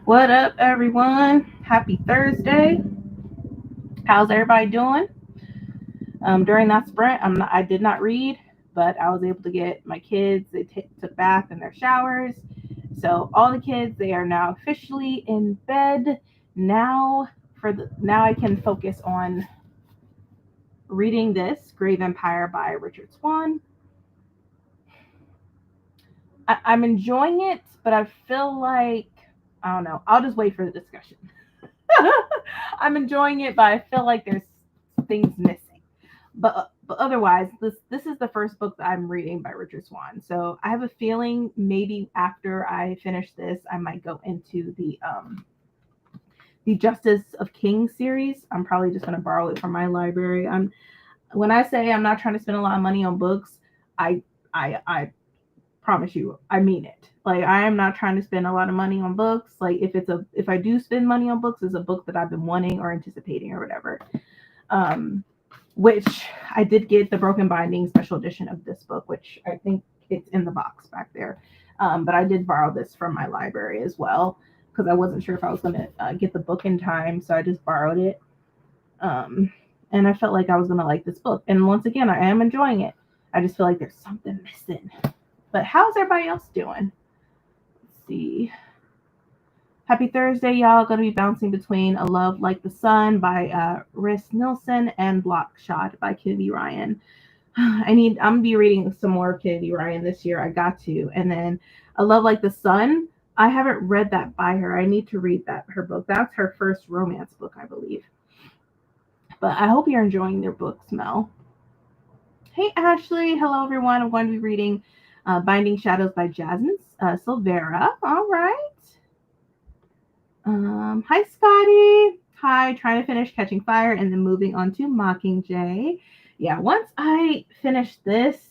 What up, everyone? Happy Thursday. How's everybody doing? During that sprint, I did not read, but I was able to get my kids. They took a bath in their showers. So all the kids, they are now officially in bed. Now I can focus on reading this Grave Empire by Richard Swan. I'm enjoying it, but I feel like I don't know. I'll just wait for the discussion. I'm enjoying it, but I feel like there's things missing. But otherwise, this is the first book that I'm reading by Richard Swan. So I have a feeling maybe after I finish this, I might go into the Justice of Kings series. I'm probably just gonna borrow it from my library. When I say I'm not trying to spend a lot of money on books, I I promise you, I mean it. Like I am not trying to spend a lot of money on books. Like if I do spend money on books, it's a book that I've been wanting or anticipating or whatever. Um, which I did get the Broken Binding special edition of this book, which I think it's in the box back there. But I did borrow this from my library as well because I wasn't sure if I was going to get the book in time, so I just borrowed it. Um, and I felt like I was going to like this book. And once again, I am enjoying it. I just feel like there's something missing. But how's everybody else doing? Let's see. Happy Thursday, y'all. Gonna be bouncing between A Love Like the Sun by Riss Nilsson and Blockshot by Kennedy Ryan. I'm gonna be reading some more Kennedy Ryan this year. I got to. And then A Love Like the Sun. I haven't read that by her. I need to read her book. That's her first romance book, I believe. But I hope you're enjoying their books, Mel. Hey, Ashley. Hello, everyone. I'm going to be reading Binding Shadows by Jasmine Silvera. All right. Hi, Scotty. Hi, trying to finish Catching Fire and then moving on to Mockingjay. Yeah, once I finished this,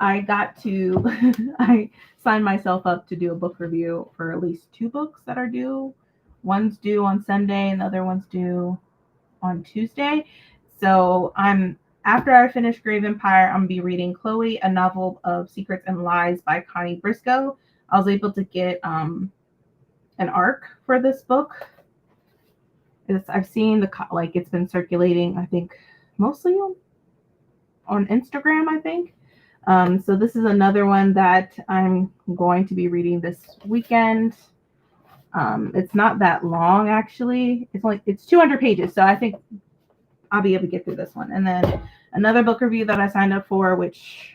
I got to, I signed myself up to do a book review for at least two books that are due. One's due on Sunday and the other one's due on Tuesday. So after I finish Grave Empire, I'm gonna be reading Chloe, a novel of secrets and lies by Connie Briscoe. I was able to get an arc for this book. I've seen it's been circulating. I think mostly on Instagram. I think. So this is another one that I'm going to be reading this weekend. It's not that long actually. It's 200 pages, so I think I'll be able to get through this one. And then another book review that I signed up for, which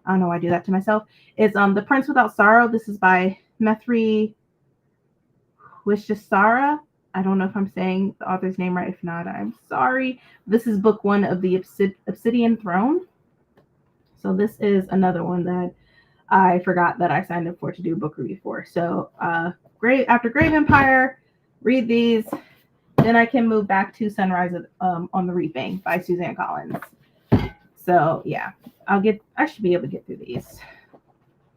I don't know why I do that to myself, is The Prince Without Sorrow. This is by Mehri Wishisara. I don't know if I'm saying the author's name right. If not, I'm sorry. This is book one of the Obsidian Throne. So this is another one that I forgot that I signed up for to do a book review for. So after Grave Empire, read these. Then I can move back to Sunrise on the Reaping by Suzanne Collins. So yeah, I should be able to get through these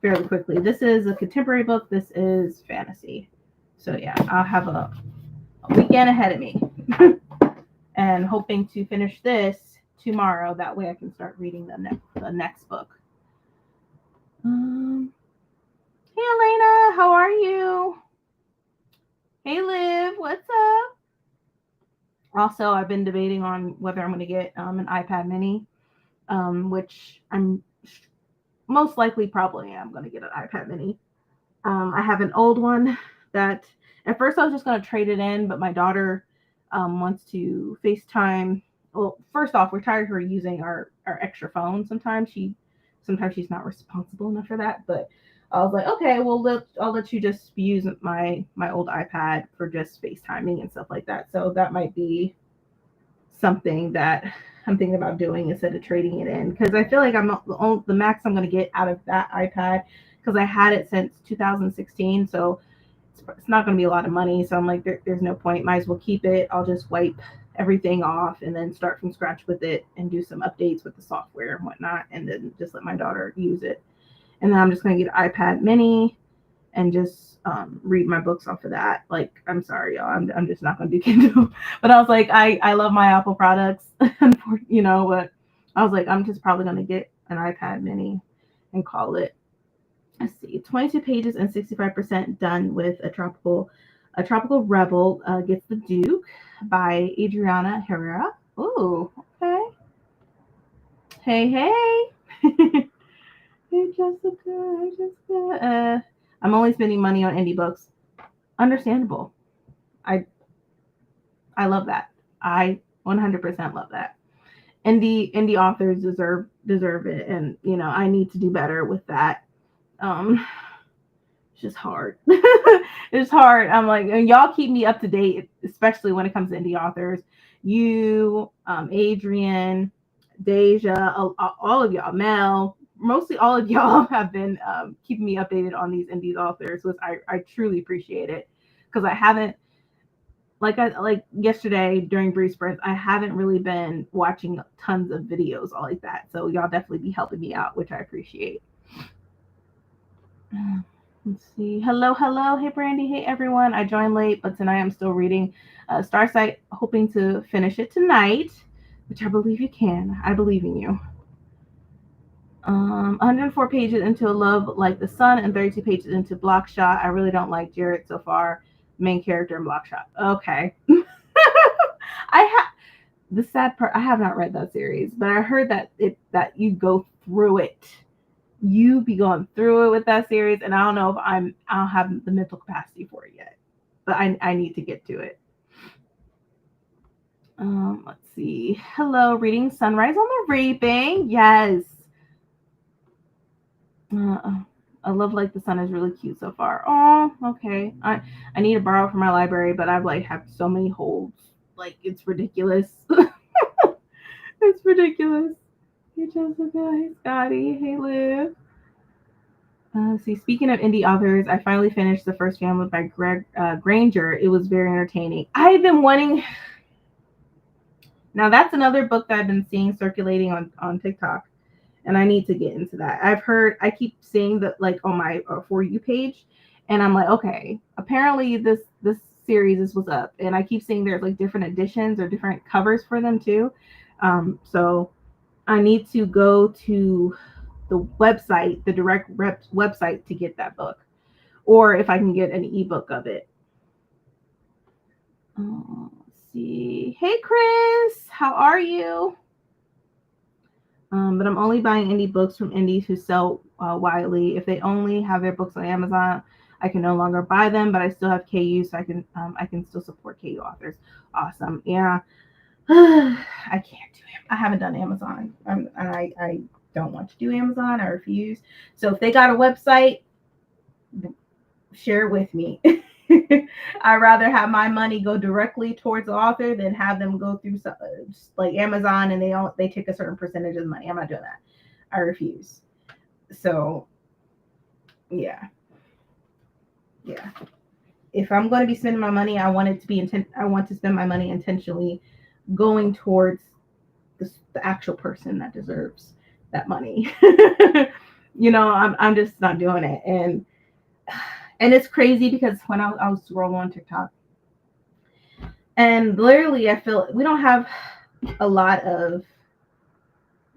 fairly quickly. This is a contemporary book. This is fantasy. So yeah, I'll have a weekend ahead of me. And hoping to finish this tomorrow. That way I can start reading the next book. Hey Elena, how are you? Hey Liv, what's up? Also, I've been debating on whether I'm going to get an iPad mini, which I'm most likely probably am going to get an iPad mini. I have an old one that at first I was just going to trade it in, but my daughter wants to FaceTime. Well, first off, we're tired of her using our extra phone. Sometimes she's not responsible enough for that. But I was like, okay, well, I'll let you just use my old iPad for just FaceTiming and stuff like that. So that might be something that I'm thinking about doing instead of trading it in, because I feel like I'm the max I'm going to get out of that iPad, because I had it since 2016, so it's not going to be a lot of money. So I'm like, there's no point. Might as well keep it. I'll just wipe everything off and then start from scratch with it and do some updates with the software and whatnot, and then just let my daughter use it. And then I'm just going to get an iPad mini and just read my books off of that. Like, I'm sorry, y'all. I'm just not going to do Kindle. But I was like, I love my Apple products, but I was like, I'm just probably going to get an iPad mini and call it. Let's see, 22 pages and 65% done with a tropical A Tropical Rebel Gets the Duke by Adriana Herrera. Ooh, okay. Hey, hey. Hey, Jessica. Hey, Jessica. I'm only spending money on indie books. Understandable. I I love that. I 100% love that. Indie authors deserve it, and I need to do better with that. Um, it's just hard. It's hard. I'm like, and y'all keep me up to date, especially when it comes to indie authors. You, Adrian, Deja, all of y'all, Mel, mostly all of y'all have been keeping me updated on these indie authors, which I truly appreciate it because I haven't like yesterday during Breeze Sprints, I haven't really been watching tons of videos all like that. So y'all definitely be helping me out, which I appreciate. Let's see. Hello, hello. Hey, Brandy. Hey, everyone. I joined late, but tonight I'm still reading Starsight, hoping to finish it tonight, which I believe you can. I believe in you. 104 pages into A Love Like the Sun and 32 pages into Blockshot. I really don't like Jared so far. Main character in Blockshot. Okay. I have the sad part. I have not read that series, but I heard that that you go through it. You be going through it with that series, and I don't know if I don't have the mental capacity for it yet, but I need to get to it. Let's see. Hello, reading Sunrise on the Reaping. Yes. A Love Like the Sun is really cute so far. Oh, okay. I need to borrow from my library, but I've have so many holds. Like it's ridiculous. It's ridiculous. Hey Jessica. Hey Scotty. Hey Liv. See, speaking of indie authors, I finally finished The First Family by Greg Granger. It was very entertaining. I've been wanting. Now that's another book that I've been seeing circulating on TikTok, and I need to get into that. I keep seeing that on my For You page, and I'm like, okay, apparently this series is what's up, and I keep seeing there's different editions or different covers for them too. So I need to go to the website, the direct reps website, to get that book, or if I can get an ebook of it. Let's see. Hey Chris, how are you? But I'm only buying indie books from indies who sell widely. If they only have their books on Amazon, I can no longer buy them, but I still have KU, so I can still support KU authors. Awesome. Yeah. I can't do it. I haven't done Amazon. And I don't want to do Amazon. I refuse. So if they got a website, share it with me. I'd rather have my money go directly towards the author than have them go through like Amazon and they take a certain percentage of the money. I'm not doing that. I refuse. So yeah. If I'm going to be spending my money, I want to spend my money intentionally going towards the actual person that deserves that money. I'm just not doing it. And it's crazy because when I was scrolling on TikTok, and literally I feel we don't have a lot of,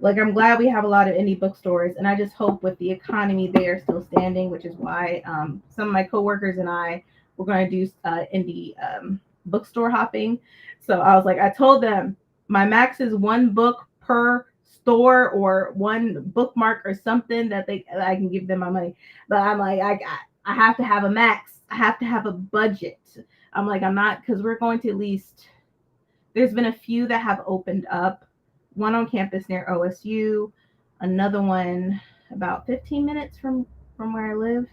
I'm glad we have a lot of indie bookstores, and I just hope with the economy they are still standing, which is why some of my coworkers and I were going to do indie bookstore hopping. So I told them my max is one book per store or one bookmark or something that I can give them my money. But I'm I have to have a max. I have to have a budget. I'm not, because we're going to at least, there's been a few that have opened up. One on campus near OSU, another one about 15 minutes from where I live.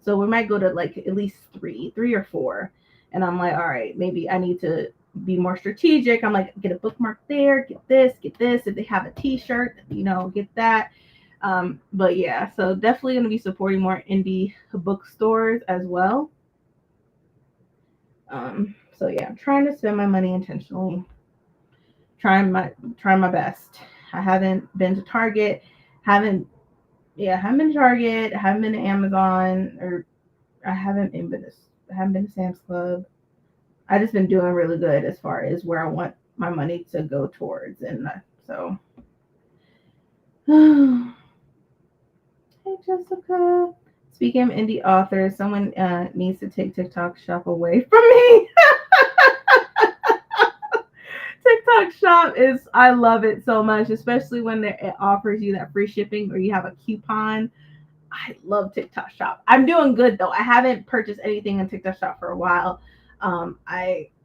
So we might go to at least three or four. And I'm all right, maybe I need to be more strategic. I'm get a bookmark there, get this. If they have a t-shirt, get that. But yeah, so definitely going to be supporting more indie bookstores as well. So yeah, I'm trying to spend my money intentionally. Trying my best. I haven't been to Target. Haven't been to Target. Haven't been to Amazon, or I haven't been to Sam's Club. I just been doing really good as far as where I want my money to go towards, and so. Hey Jessica. Speaking of indie authors, someone needs to take TikTok Shop away from me. TikTok Shop I love it so much, especially when it offers you that free shipping or you have a coupon. I love TikTok Shop. I'm doing good though. I haven't purchased anything in TikTok Shop for a while.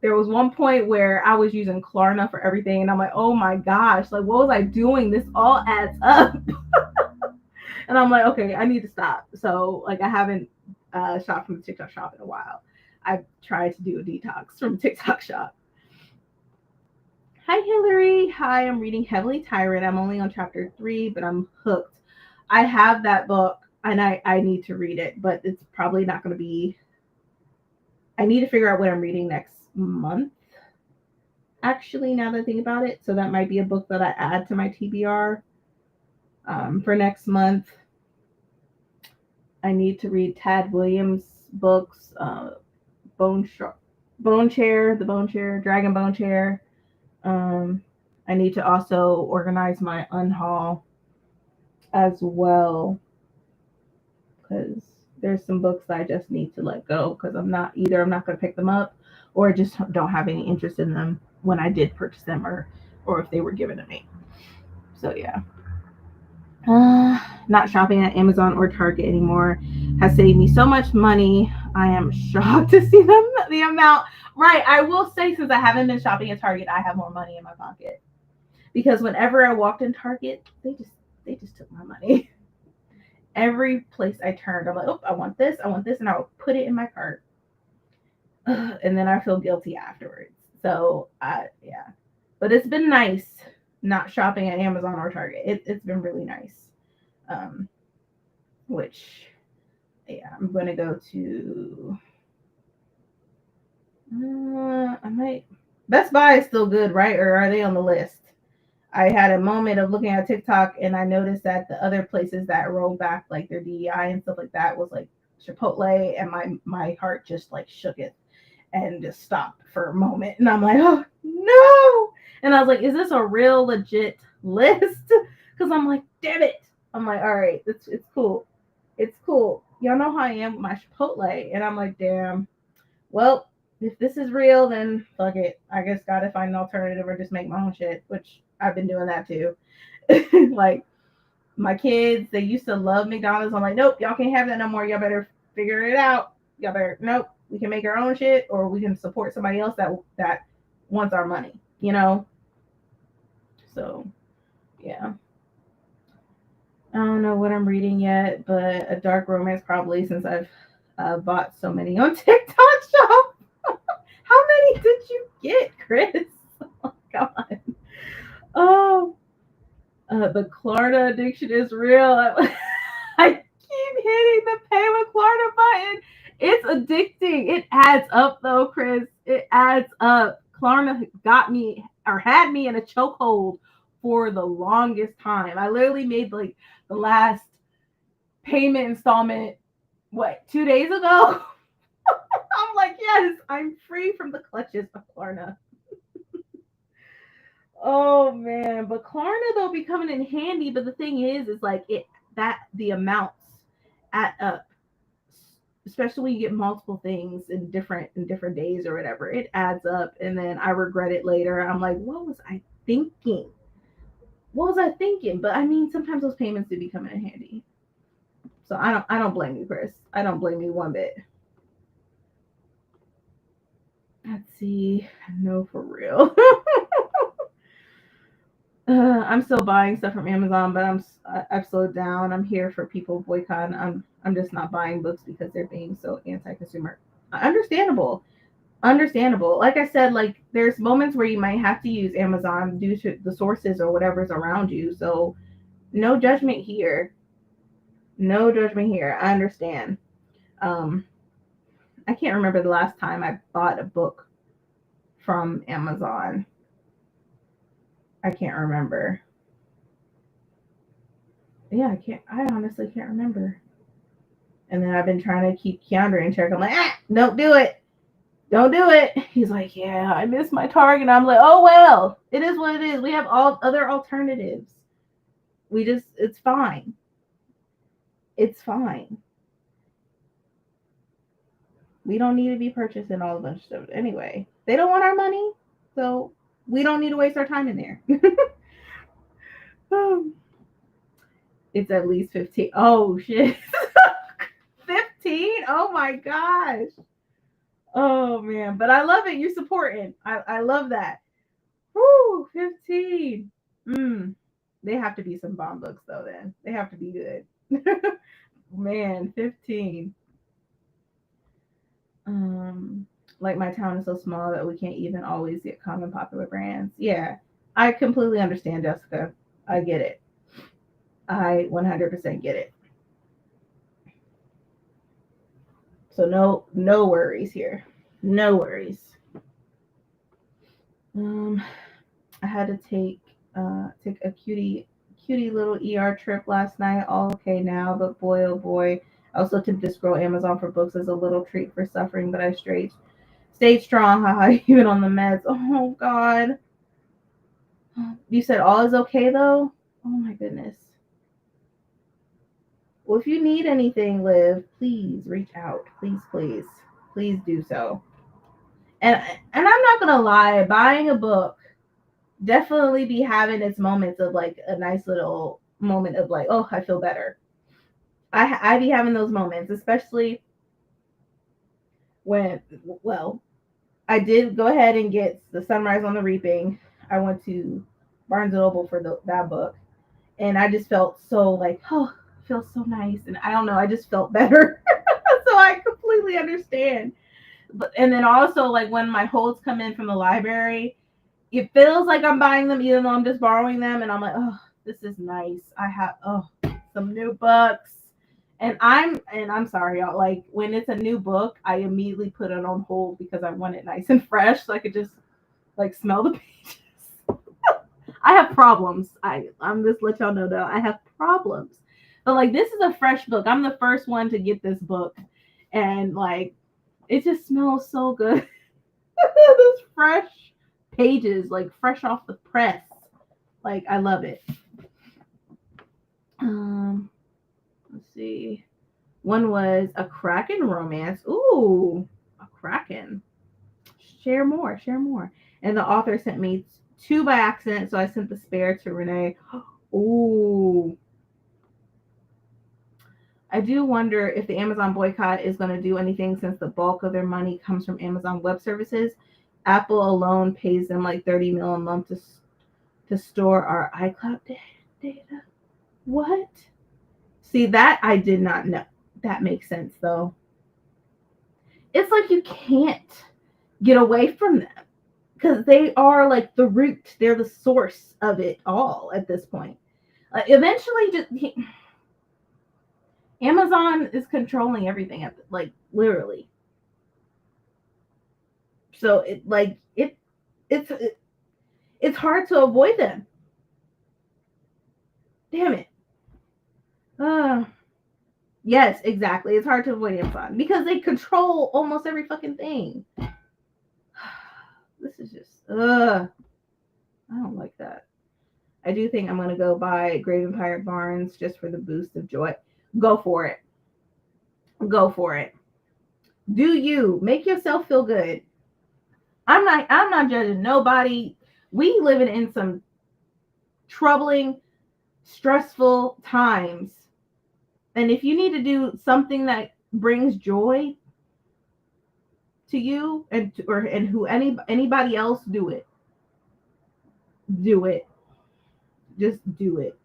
There was one point where I was using Klarna for everything, and I'm like, oh my gosh, like what was I doing? This all adds up. And I'm like, okay, I need to stop. So like I haven't shopped from the TikTok Shop in a while. I've tried to do a detox from TikTok Shop. Hi Hillary. Hi, I'm reading Heavily Tyrant. I'm only on chapter 3, but I'm hooked. I have that book and I need to read it, but it's probably not going to be. I need to figure out what I'm reading next month. Actually, now that I think about it, so that might be a book that I add to my TBR for next month. I need to read Tad Williams' books, Bone Chair, The Bone Chair, Dragon Bone Chair. I need to also organize my unhaul as well, because there's some books that I just need to let go because I'm not going to pick them up or just don't have any interest in them when I did purchase them or if they were given to me. So yeah. Not shopping at Amazon or Target anymore has saved me so much money. I am shocked to see the amount. Right, I will say, since I haven't been shopping at Target, I have more money in my pocket because whenever I walked in Target, they just took my money. Every place I turned, I'm like, oh, I want this, and I will put it in my cart, and then I feel guilty afterwards. So yeah, but it's been nice not shopping at Amazon or Target. It's been really nice. Which, yeah, I'm going to go to, I might, Best Buy is still good, right? Or are they on the list? I had a moment of looking at TikTok and I noticed that the other places that rolled back like their DEI and stuff like that was like Chipotle, and my heart just like shook it and just stopped for a moment. And I'm like, oh no. And I was like, is this a real legit list? Because I'm like, damn it. I'm like, all right, it's cool. It's cool. Y'all know how I am with my Chipotle. And I'm like, damn. Well, if this is real, then fuck it. I guess gotta find an alternative or just make my own shit, which I've been doing that too. Like my kids, they used to love McDonald's. I'm like, nope, y'all can't have that no more. Y'all better figure it out. Y'all better, nope, we can make our own shit or we can support somebody else that wants our money, you know? So yeah. I don't know what I'm reading yet, but a dark romance probably, since I've bought so many on TikTok Shop. How many did you get, Chris? Oh God. Oh, the Klarna addiction is real. I keep hitting the pay with Klarna button. It's addicting. It adds up though, Chris. It adds up. Klarna got me or had me in a chokehold for the longest time. I literally made like the last payment installment, 2 days ago? I'm like, yes, I'm free from the clutches of Klarna. Oh man, but Klarna though be coming in handy. But the thing is like the amounts add up, especially when you get multiple things in different days or whatever. It adds up, and then I regret it later. I'm like, what was I thinking? What was I thinking? But I mean, sometimes those payments do be coming in handy. So I don't blame you, Chris. I don't blame you one bit. Let's see. No, for real. I'm still buying stuff from Amazon, but I've slowed down. I'm here for people boycotting. I'm just not buying books because they're being so anti-consumer. Understandable. Like I said, like there's moments where you might have to use Amazon due to the sources or whatever's around you. So no judgment here. No judgment here. I understand. I can't remember the last time I bought a book from Amazon. I can't remember. Yeah, I honestly can't remember. And then I've been trying to keep Keandre in check. I'm like, don't do it. Don't do it. He's like, yeah, I miss my Target. I'm like, oh, well, it is what it is. We have all other alternatives. It's fine. It's fine. We don't need to be purchasing all a bunch of stuff. Anyway, they don't want our money, so we don't need to waste our time in there. It's at least 15. Oh, shit. 15? Oh, my gosh. Oh, man. But I love it. You're supporting. I love that. Woo, 15. They have to be some bomb books, though, then. They have to be good. Man, 15. Like my town is so small that we can't even always get common popular brands. Yeah, I completely understand, Jessica. I get it. I 100% get it. So no worries here. No worries. Um, I had to take a cutie little ER trip last night. All okay now, but boy oh boy, I also took this girl Amazon for books as a little treat for suffering, but I stayed strong, haha, even on the meds. Oh God. You said all is okay though? Oh my goodness. Well, if you need anything, Liv, please reach out. Please, please, please do so. And I'm not gonna lie, buying a book definitely be having its moments of like a nice little moment of like, oh, I feel better. I be having those moments, especially when, well, I did go ahead and get The Sunrise on the Reaping. I went to Barnes and Noble for that book, and I just felt so like, oh, it feels so nice, and I don't know, I just felt better. So I completely understand. But and then also like when my holds come in from the library, it feels like I'm buying them even though I'm just borrowing them, and I'm like, oh, this is nice. I have some new books. And I'm sorry, y'all. Like when it's a new book, I immediately put it on hold because I want it nice and fresh, so I could just like smell the pages. I have problems. I'm just let y'all know that I have problems. But like this is a fresh book. I'm the first one to get this book, and like it just smells so good. Those fresh pages, like fresh off the press. Like I love it. Let's see. One was a Kraken romance. Ooh, a Kraken. Share more, share more. And the author sent me two by accident, so I sent the spare to Renee. Ooh. I do wonder if the Amazon boycott is going to do anything since the bulk of their money comes from Amazon Web Services. Apple alone pays them like $30 million a month to store our iCloud data. What? See, that I did not know. That makes sense though. It's like you can't get away from them because they are like the root. They're the source of it all at this point. Eventually, just Amazon is controlling everything at like literally. So it's hard to avoid them. Damn it. Yes, exactly. It's hard to avoid Amazon because they control almost every fucking thing. This is just I don't like that. I do think I'm gonna go buy Grave Empire Barnes just for the boost of joy. Go for it. Go for it. Do you make yourself feel good? I'm not judging nobody. We living in some troubling, stressful times. And if you need to do something that brings joy to you and who anybody else, do it. Do it. Just do it.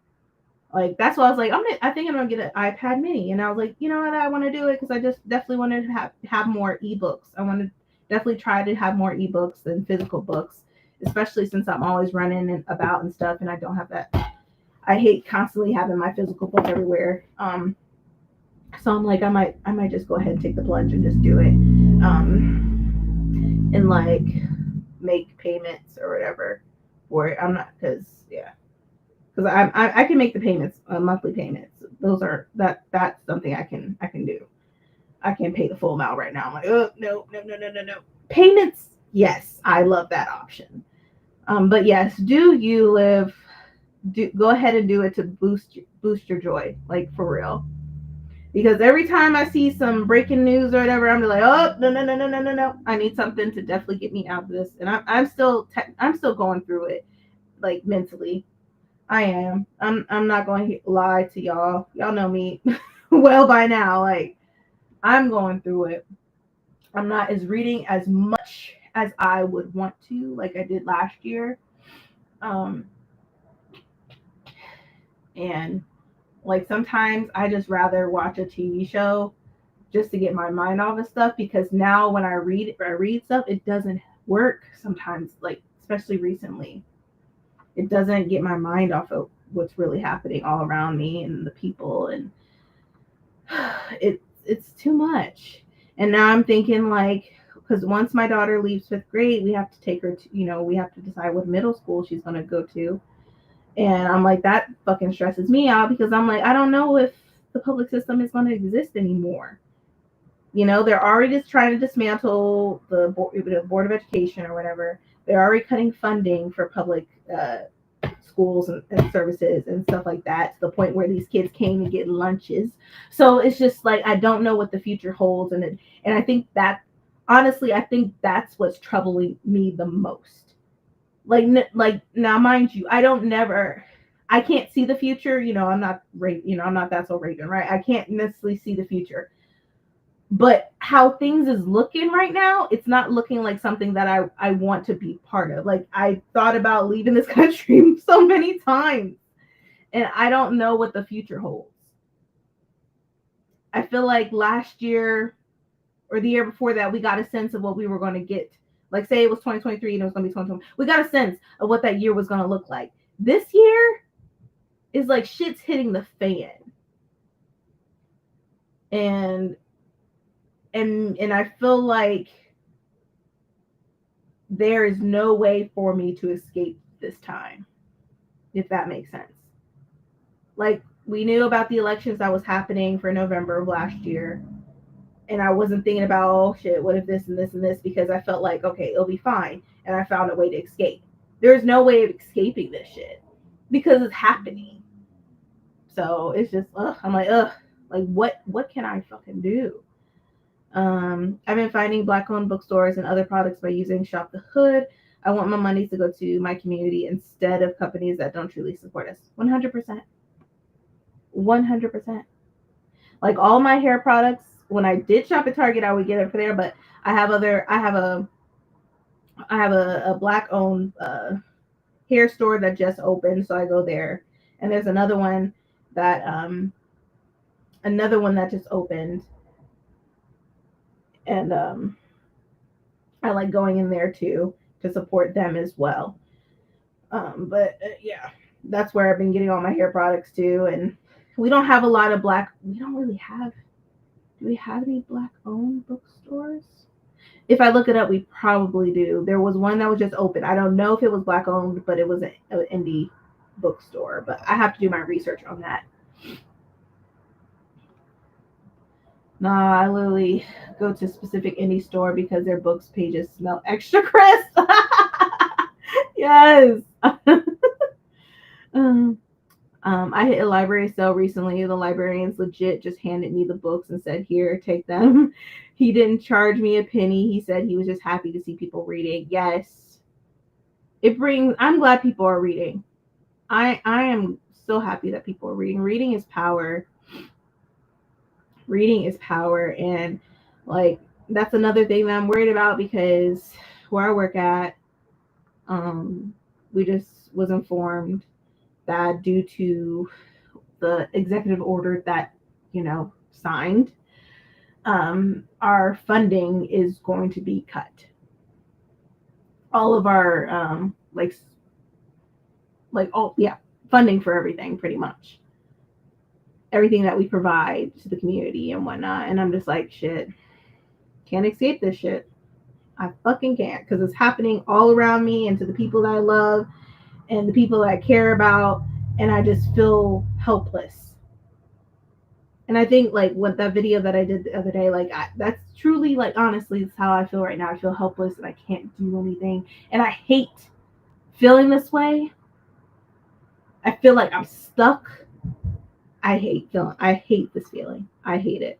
Like that's why I was like, I think I'm gonna get an iPad Mini, and I was like, you know what, I want to do it because I just definitely wanted to have more ebooks. I want to definitely try to have more ebooks than physical books, especially since I'm always running and about and stuff, and I don't have that. I hate constantly having my physical book everywhere. So I'm like, I might just go ahead and take the plunge and just do it, and like make payments or whatever for it. I'm not because I can make the payments, monthly payments. That's something I can do. I can't pay the full amount right now. I'm like, oh no. Payments, yes, I love that option. But yes, do you go ahead and do it to boost your joy, like for real. Because every time I see some breaking news or whatever, I'm like, oh no no no no no no no! I need something to definitely get me out of this, and I'm still going through it, like mentally. I am. I'm not going to lie to y'all. Y'all know me well by now. Like I'm going through it. I'm not as reading as much as I would want to, like I did last year. Um, and like sometimes I just rather watch a TV show just to get my mind off of stuff because now when I read stuff, it doesn't work sometimes. Like especially recently, it doesn't get my mind off of what's really happening all around me and the people, and it's too much. And now I'm thinking like, because once my daughter leaves fifth grade, we have to take her to, we have to decide what middle school she's going to go to. And I'm like, that fucking stresses me out because I'm like, I don't know if the public system is going to exist anymore. They're already just trying to dismantle the Board of Education or whatever. They're already cutting funding for public schools and services and stuff like that, to the point where these kids came and get lunches. So it's just like I don't know what the future holds, and I think that honestly, I think that's what's troubling me the most. Like now, mind you, I can't see the future. I'm not that so Reagan, right? I can't necessarily see the future, but how things is looking right now, it's not looking like something that I want to be part of. Like I thought about leaving this country so many times, and I don't know what the future holds. I feel like last year or the year before that, we got a sense of what we were going to get. Like say it was 2023 and it was going to be 2020. We got a sense of what that year was going to look like. This year is like shit's hitting the fan. And I feel like there is no way for me to escape this time, if that makes sense. Like we knew about the elections that was happening for November of last year, and I wasn't thinking about, oh shit, what if this and this and this, because I felt like, okay, it'll be fine, and I found a way to escape. There's no way of escaping this shit because it's happening. So it's just, ugh. I'm like, ugh. Like what can I fucking do? I've been finding Black-owned bookstores and other products by using Shop the Hood. I want my money to go to my community instead of companies that don't truly support us. 100%. 100%. Like all my hair products, when I did shop at Target, I would get it for there. But I have a Black-owned hair store that just opened, so I go there. And there's that another one that just opened, and I like going in there too to support them as well. But yeah, that's where I've been getting all my hair products too. And we don't have a lot of we don't really have, do we have any Black owned bookstores? If I look it up, we probably do. There was one that was just open. I don't know if it was Black owned, but it was an indie bookstore. But I have to do my research on that. Nah, I literally go to a specific indie store because their books pages smell extra crisp. Yes. I hit a library sale recently. The librarians legit just handed me the books and said, "Here, take them." He didn't charge me a penny. He said he was just happy to see people reading. Yes. I'm glad people are reading. I am so happy that people are reading. Reading is power. Reading is power. And like, that's another thing that I'm worried about because where I work at, we just was informed that due to the executive order that, signed, our funding is going to be cut. All of our, funding for everything, pretty much. Everything that we provide to the community and whatnot. And I'm just like, shit, can't escape this shit. I fucking can't, because it's happening all around me and to the people that I love and the people that I care about. And I just feel helpless. And I think like what that video that I did the other day, like that's truly, like, honestly, it's how I feel right now. I feel helpless and I can't do anything. And I hate feeling this way. I feel like I'm stuck. I hate this feeling. I hate it.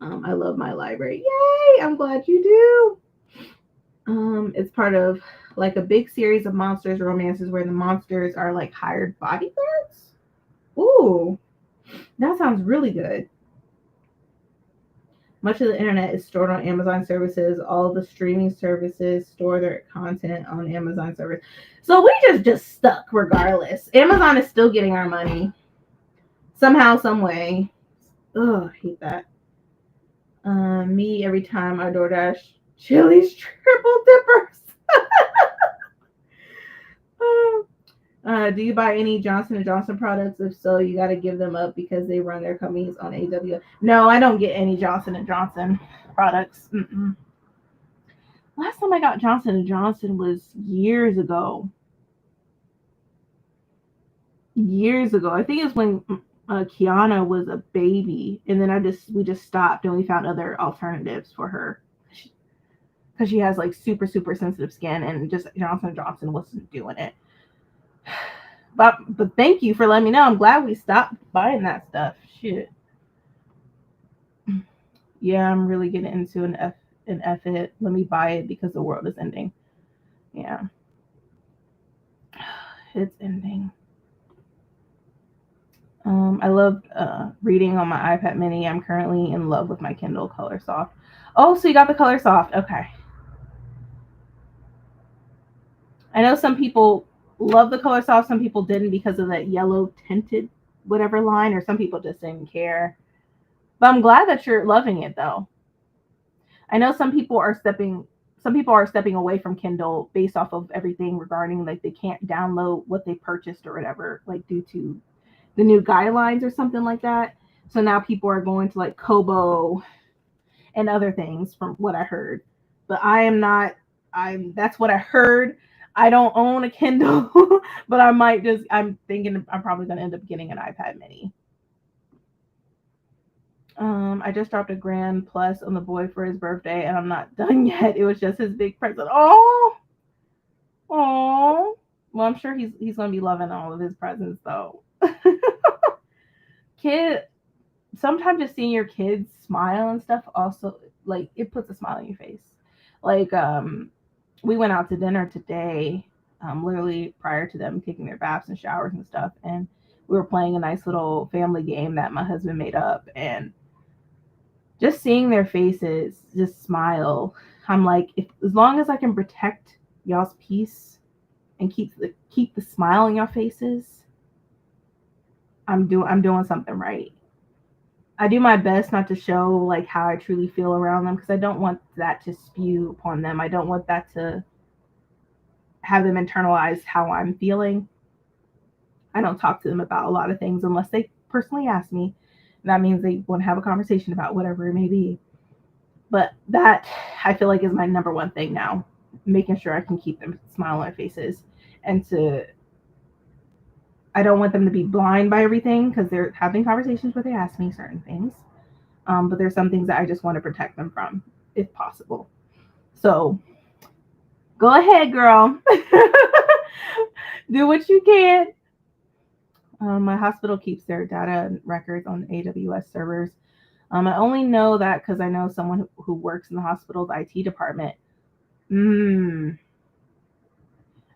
I love my library. Yay! I'm glad you do. It's part of like a big series of monsters romances where the monsters are like hired bodyguards. Ooh, that sounds really good. Much of the internet is stored on Amazon services. All the streaming services store their content on Amazon servers. So we just stuck regardless. Amazon is still getting our money somehow, some way. Ugh, I hate that. Me every time I DoorDash Chili's triple dippers. Do you buy any Johnson and Johnson products? If so, you got to give them up because they run their companies on AWS. No, I don't get any Johnson and Johnson products. Mm-mm. Last time I got Johnson and Johnson was years ago. Years ago, I think it's when Kiana was a baby, and then we just stopped and we found other alternatives for her because she has like super sensitive skin, and just Johnson and Johnson wasn't doing it. But thank you for letting me know. I'm glad we stopped buying that stuff. Shit. Yeah, I'm really getting into an F it. Let me buy it because the world is ending. Yeah. It's ending. I love reading on my iPad mini. I'm currently in love with my Kindle Color Soft. Oh, so you got the Color Soft. Okay. I know some people love the Color Soft. Some people didn't because of that yellow tinted whatever line, or some people just didn't care. But I'm glad that you're loving it though. I know some people are stepping away from Kindle based off of everything regarding like they can't download what they purchased or whatever, like due to the new guidelines or something like that. So now people are going to like Kobo and other things from what I heard. But I am not that's what I heard. I don't own a Kindle, but I'm thinking I'm probably gonna end up getting an iPad mini. I just dropped a grand plus on the boy for his birthday, and I'm not done yet. It was just his big present. Oh, oh. Well, I'm sure he's gonna be loving all of his presents though. Kid, sometimes just seeing your kids smile and stuff also like it puts a smile on your face. Like we went out to dinner today, literally prior to them taking their baths and showers and stuff, and we were playing a nice little family game that my husband made up, and just seeing their faces just smile. I'm like, if as long as I can protect y'all's peace and keep the smile on your faces, I'm doing something right. I do my best not to show like how I truly feel around them because I don't want that to spew upon them. I don't want that to have them internalize how I'm feeling. I don't talk to them about a lot of things unless they personally ask me. That means they want to have a conversation about whatever it may be. But that I feel like is my number one thing now, making sure I can keep them smile on their faces, and I don't want them to be blind by everything because they're having conversations where they ask me certain things. But there's some things that I just want to protect them from, if possible. So go ahead, girl. Do what you can. My hospital keeps their data and records on AWS servers. I only know that because I know someone who works in the hospital's IT department.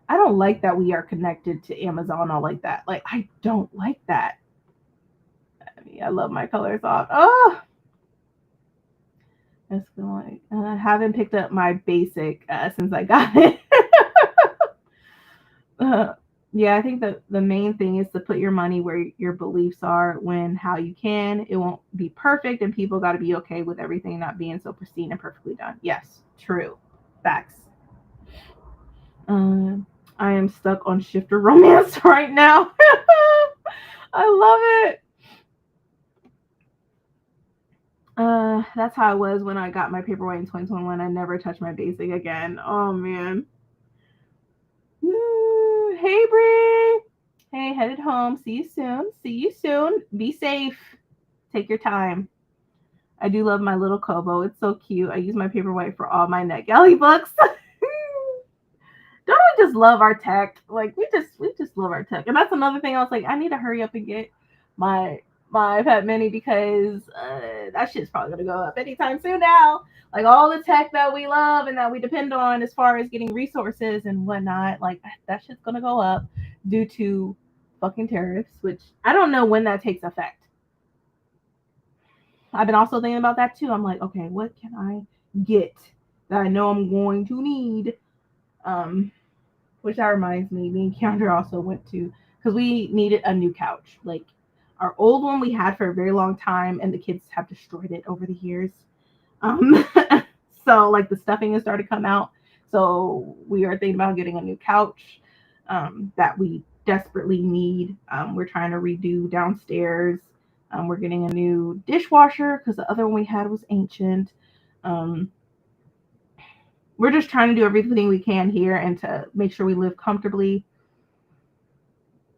I don't like that we are connected to Amazon all like that. Like, I don't like that. I love my colors off. Oh, it's going. I haven't picked up my basic since I got it. Yeah, I think that the main thing is to put your money where your beliefs are when how you can. It won't be perfect, and people got to be okay with everything not being so pristine and perfectly done. Yes, true. Facts. I am stuck on shifter romance right now. I love it. That's how I was when I got my paperweight in 2021. I never touched my basic again. Oh man. Hey Bree. Hey, headed home. See you soon. See you soon. Be safe. Take your time. I do love my little Kobo. It's so cute. I use my paperweight for all my NetGalley books. Don't we just love our tech? Like we just love our tech. And that's another thing I was like, I need to hurry up and get. my iPad mini because that shit's probably gonna go up anytime soon now. Like all the tech that we love and that we depend on as far as getting resources and whatnot, like that shit's gonna go up due to fucking tariffs, which I don't know when that takes effect. I've been also thinking about that too. I'm like, okay, what can I get that I know I'm going to need? Um, which that reminds me, me and Keandra also went to because we needed a new couch. Like our old one we had for a very long time, and the kids have destroyed it over the years. Um, so like the stuffing has started to come out. So we are thinking about getting a new couch that we desperately need. We're trying to redo downstairs. We're getting a new dishwasher because the other one we had was ancient. Um, we're just trying to do everything we can here and to make sure we live comfortably.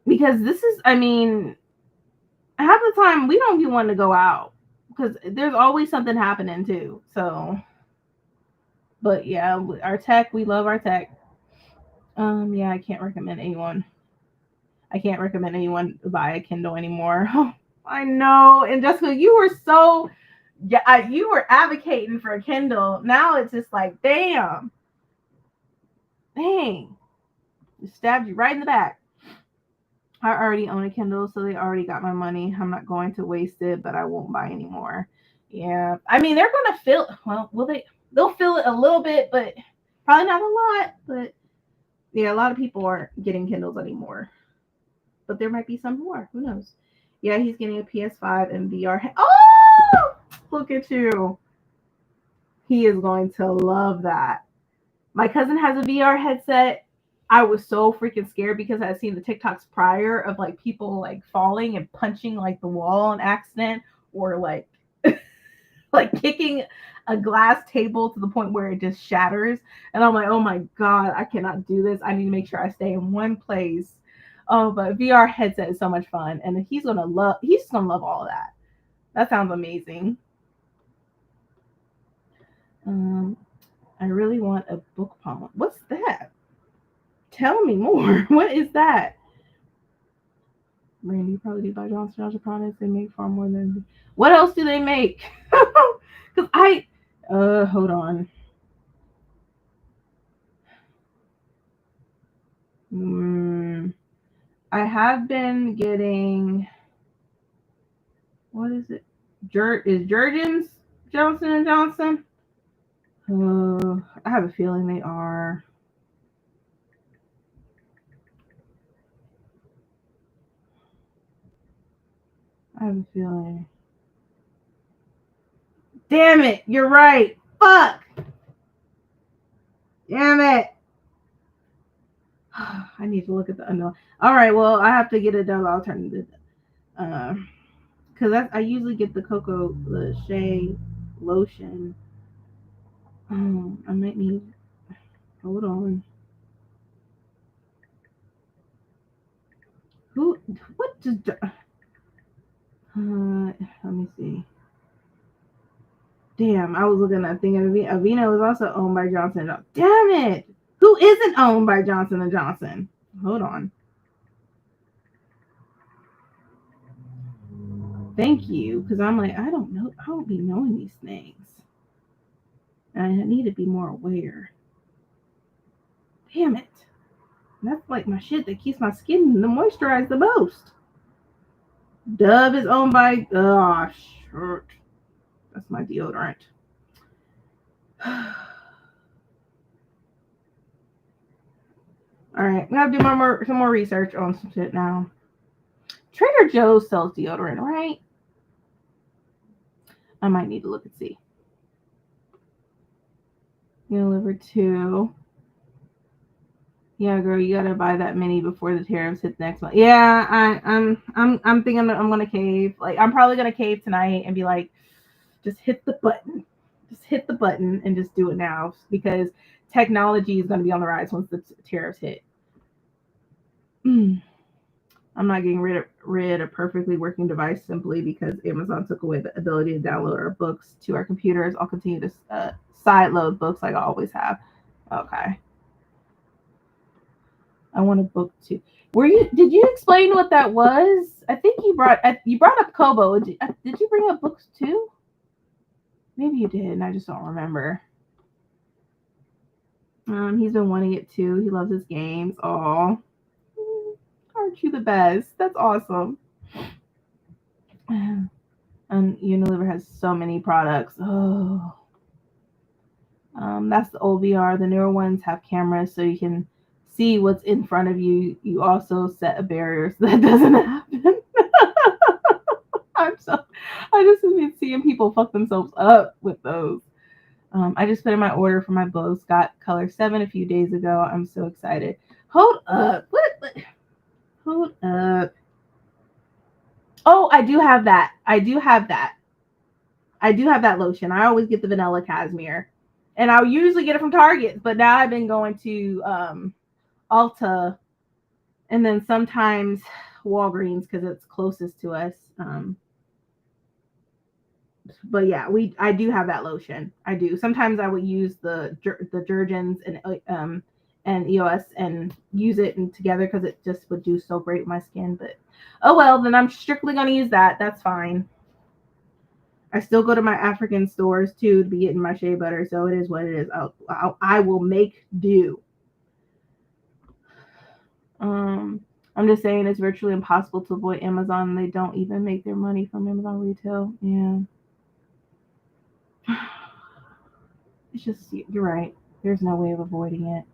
Because this is, I mean, half the time we don't even want to go out because there's always something happening too. So, but yeah, our tech, we love our tech. Yeah, I can't recommend anyone. I can't recommend anyone buy a Kindle anymore. I know. And Jessica, you were so, yeah, you were advocating for a Kindle. Now it's just like, damn, dang, it stabbed you right in the back. I already own a Kindle, so they already got my money. I'm not going to waste it, but I won't buy anymore. Yeah, I mean they're gonna fill. Well, will they? They'll fill it a little bit, but probably not a lot. But yeah, a lot of people aren't getting Kindles anymore. But there might be some who are. Who knows? Yeah, he's getting a PS5 and VR. Oh, look at you! He is going to love that. My cousin has a VR headset. I was so freaking scared because I had seen the TikToks prior of like people like falling and punching like the wall on accident or like like kicking a glass table to the point where it just shatters. And I'm like, oh my God, I cannot do this. I need to make sure I stay in one place. Oh, but VR headset is so much fun. And he's gonna love all of that. That sounds amazing. Um, I really want a book palm. What's that? Tell me more. What is that? Randy probably buy Johnson products. They make far more than. What else do they make? Because hold on. I have been getting. What is it? Is Jergens Johnson and Johnson? I have a feeling they are. I have a feeling. Damn it! You're right. Fuck. Damn it. I need to look at the unknown. All right. Well, I have to get a double alternative. Because I usually get the shea lotion. I might need. Hold on. Who? What does? Let me see. Damn, I was looking at thinking Aveeno is also owned by Johnson & Johnson. Damn it! Who isn't owned by Johnson & Johnson? Hold on. Thank you, because I'm like, I don't know. I don't be knowing these things. And I need to be more aware. Damn it. That's like my shit that keeps my skin moisturized the most. Dove is owned by, oh, shit. That's my deodorant. All right, I'm gonna do some more research on some shit now. Trader Joe's sells deodorant, right? I might need to look and see. Unilever 2. Yeah, girl, you gotta buy that mini before the tariffs hit next month. Yeah, I'm thinking I'm gonna cave. Like I'm probably gonna cave tonight and be like, just hit the button. Just hit the button and just do it now because technology is gonna be on the rise once the tariffs hit. I'm not getting rid of a perfectly working device simply because Amazon took away the ability to download our books to our computers. I'll continue to side load books like I always have. Okay. I want a book too. Did you explain what that was? I think you brought up Kobo. Did you bring up books too? Maybe you did, and I just don't remember. He's been wanting it too. He loves his games. Oh, aren't you the best? That's awesome. And Unilever has so many products. Oh, that's the old VR. The newer ones have cameras, so you can see what's in front of you. You also set a barrier so that doesn't happen. I'm so I just been seeing people fuck themselves up with those. I just put in my order for my Blow Scott Color 7 a few days ago. I'm so excited. Hold up. What? Hold up. Oh, I do have that. I do have that. I do have that lotion. I always get the vanilla cashmere. And I usually get it from Target, but now I've been going to Ulta and then sometimes Walgreens because it's closest to us. But yeah, I do have that lotion. I do. Sometimes I would use the Jergens and EOS and use it and together because it just would do so great with my skin. But oh well, then I'm strictly gonna use that. That's fine. I still go to my African stores too to be getting my shea butter, so it is what it is. I will make do. Um, I'm just saying it's virtually impossible to avoid Amazon. They don't even make their money from Amazon retail. Yeah. It's just, you're right. There's no way of avoiding it.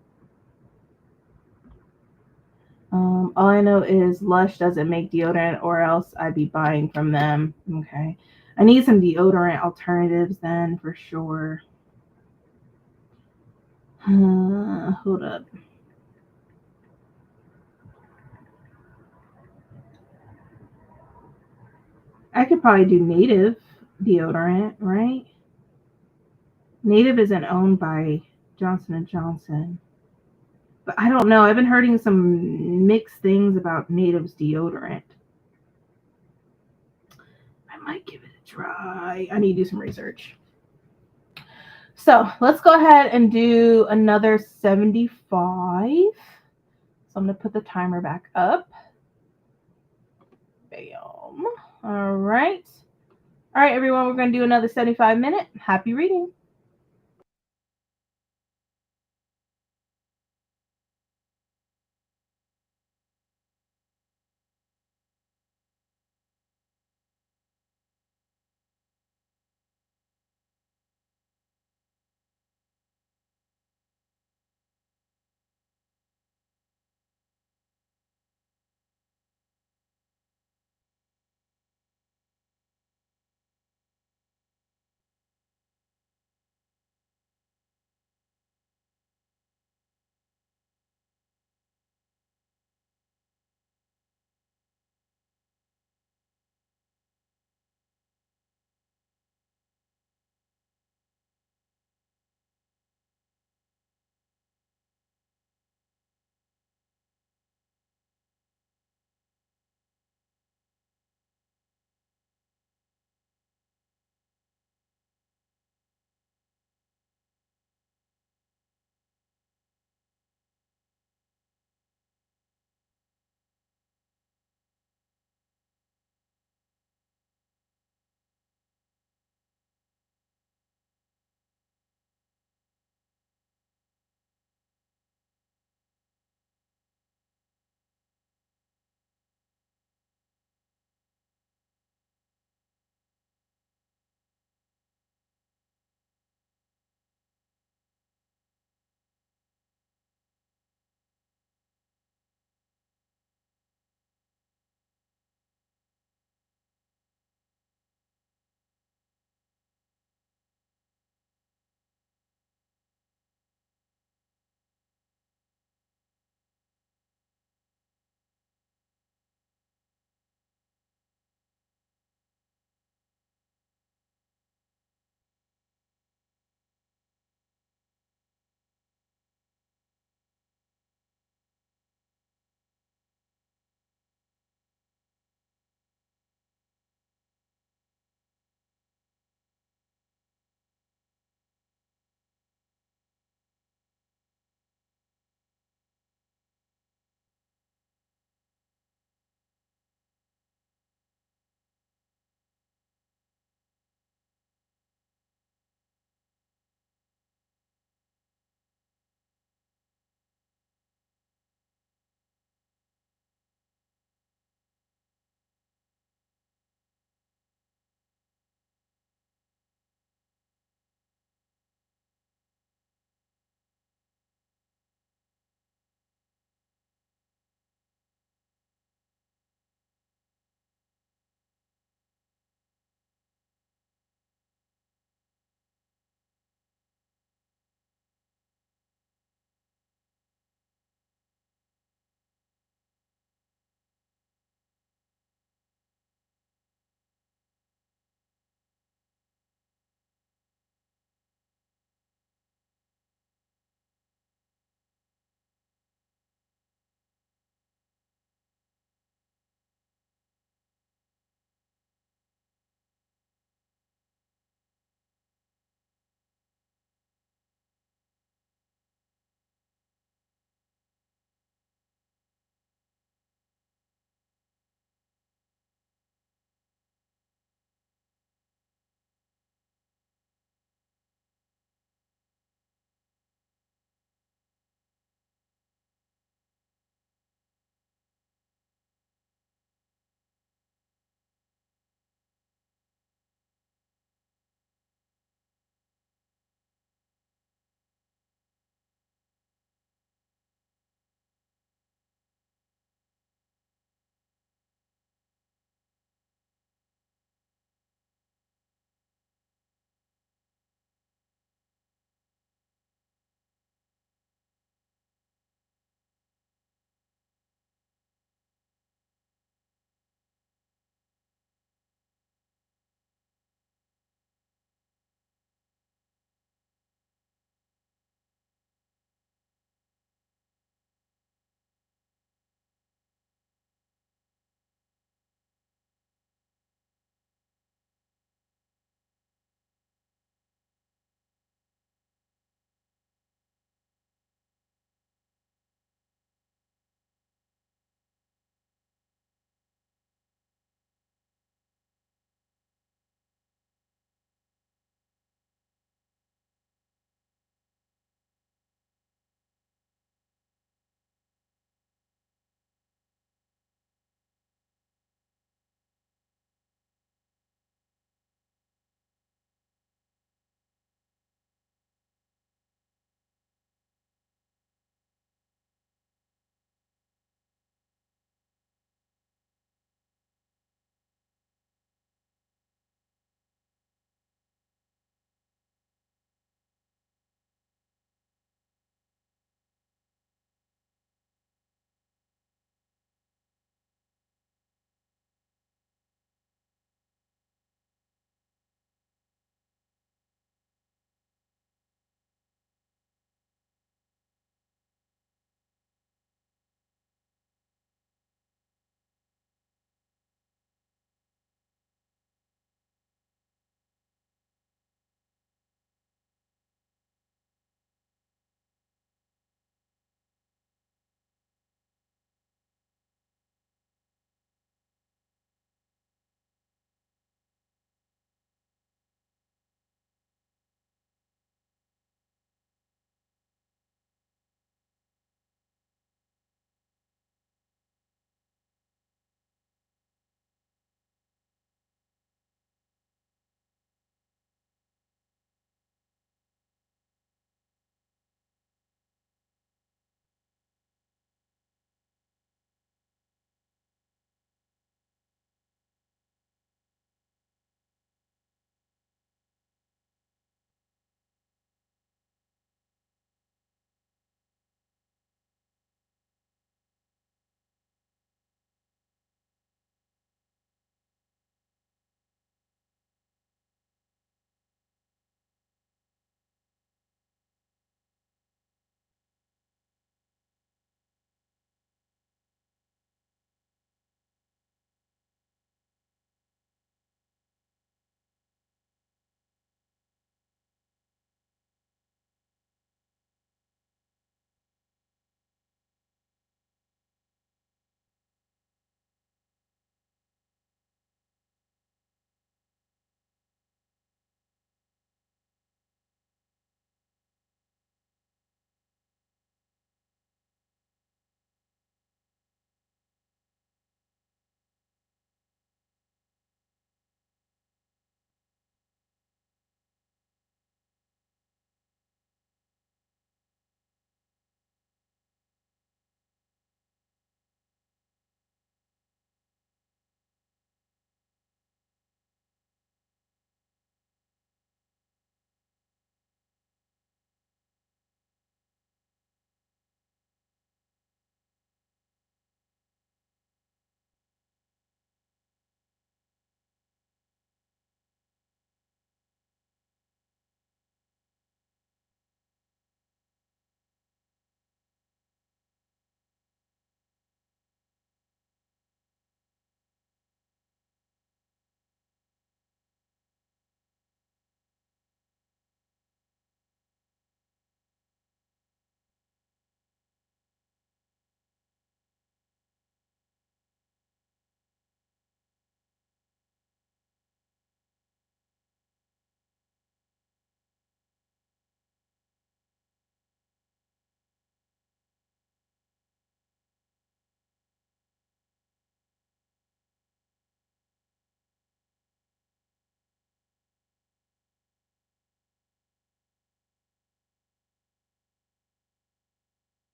All I know is Lush doesn't make deodorant, or else I'd be buying from them. Okay. I need some deodorant alternatives then for sure. Hold up. I could probably do Native deodorant, right? Native isn't owned by Johnson and Johnson. But I don't know. I've been hearing some mixed things about Native's deodorant. I might give it a try. I need to do some research. So let's go ahead and do another 75. So I'm going to put the timer back up. Bam. All right. All right, everyone, we're going to do another 75-minute. Happy reading.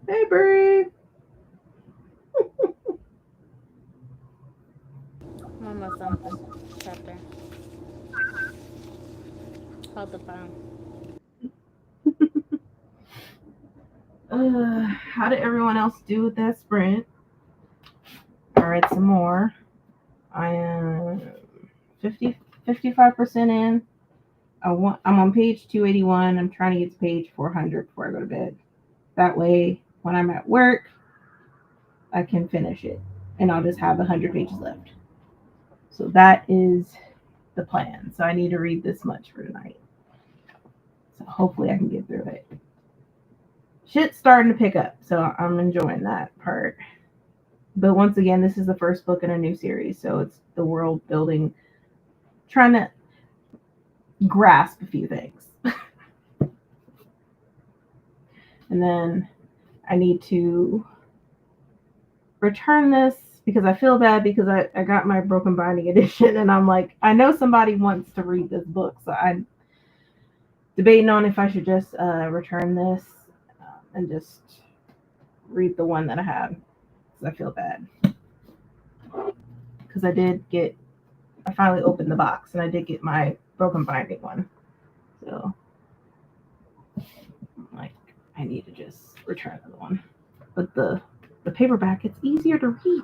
Hey, Bree. I'm almost done with this chapter. Hold the phone. How did everyone else do with that sprint? I read some more. I am 50, 55% in. I'm on page 281. I'm trying to get to page 400 before I go to bed. That way, when I'm at work, I can finish it. And I'll just have 100 pages left. So that is the plan. So I need to read this much for tonight. So hopefully I can get through it. Shit's starting to pick up. So I'm enjoying that part. But once again, this is the first book in a new series. So it's the world building, trying to grasp a few things. And then I need to return this because I feel bad because I got my broken binding edition and I'm like, I know somebody wants to read this book. So I'm debating on if I should just return this and just read the one that I have because I feel bad. Because I finally opened the box and I did get my broken binding one. So like, I need to just return the one. But the paperback, it's easier to read.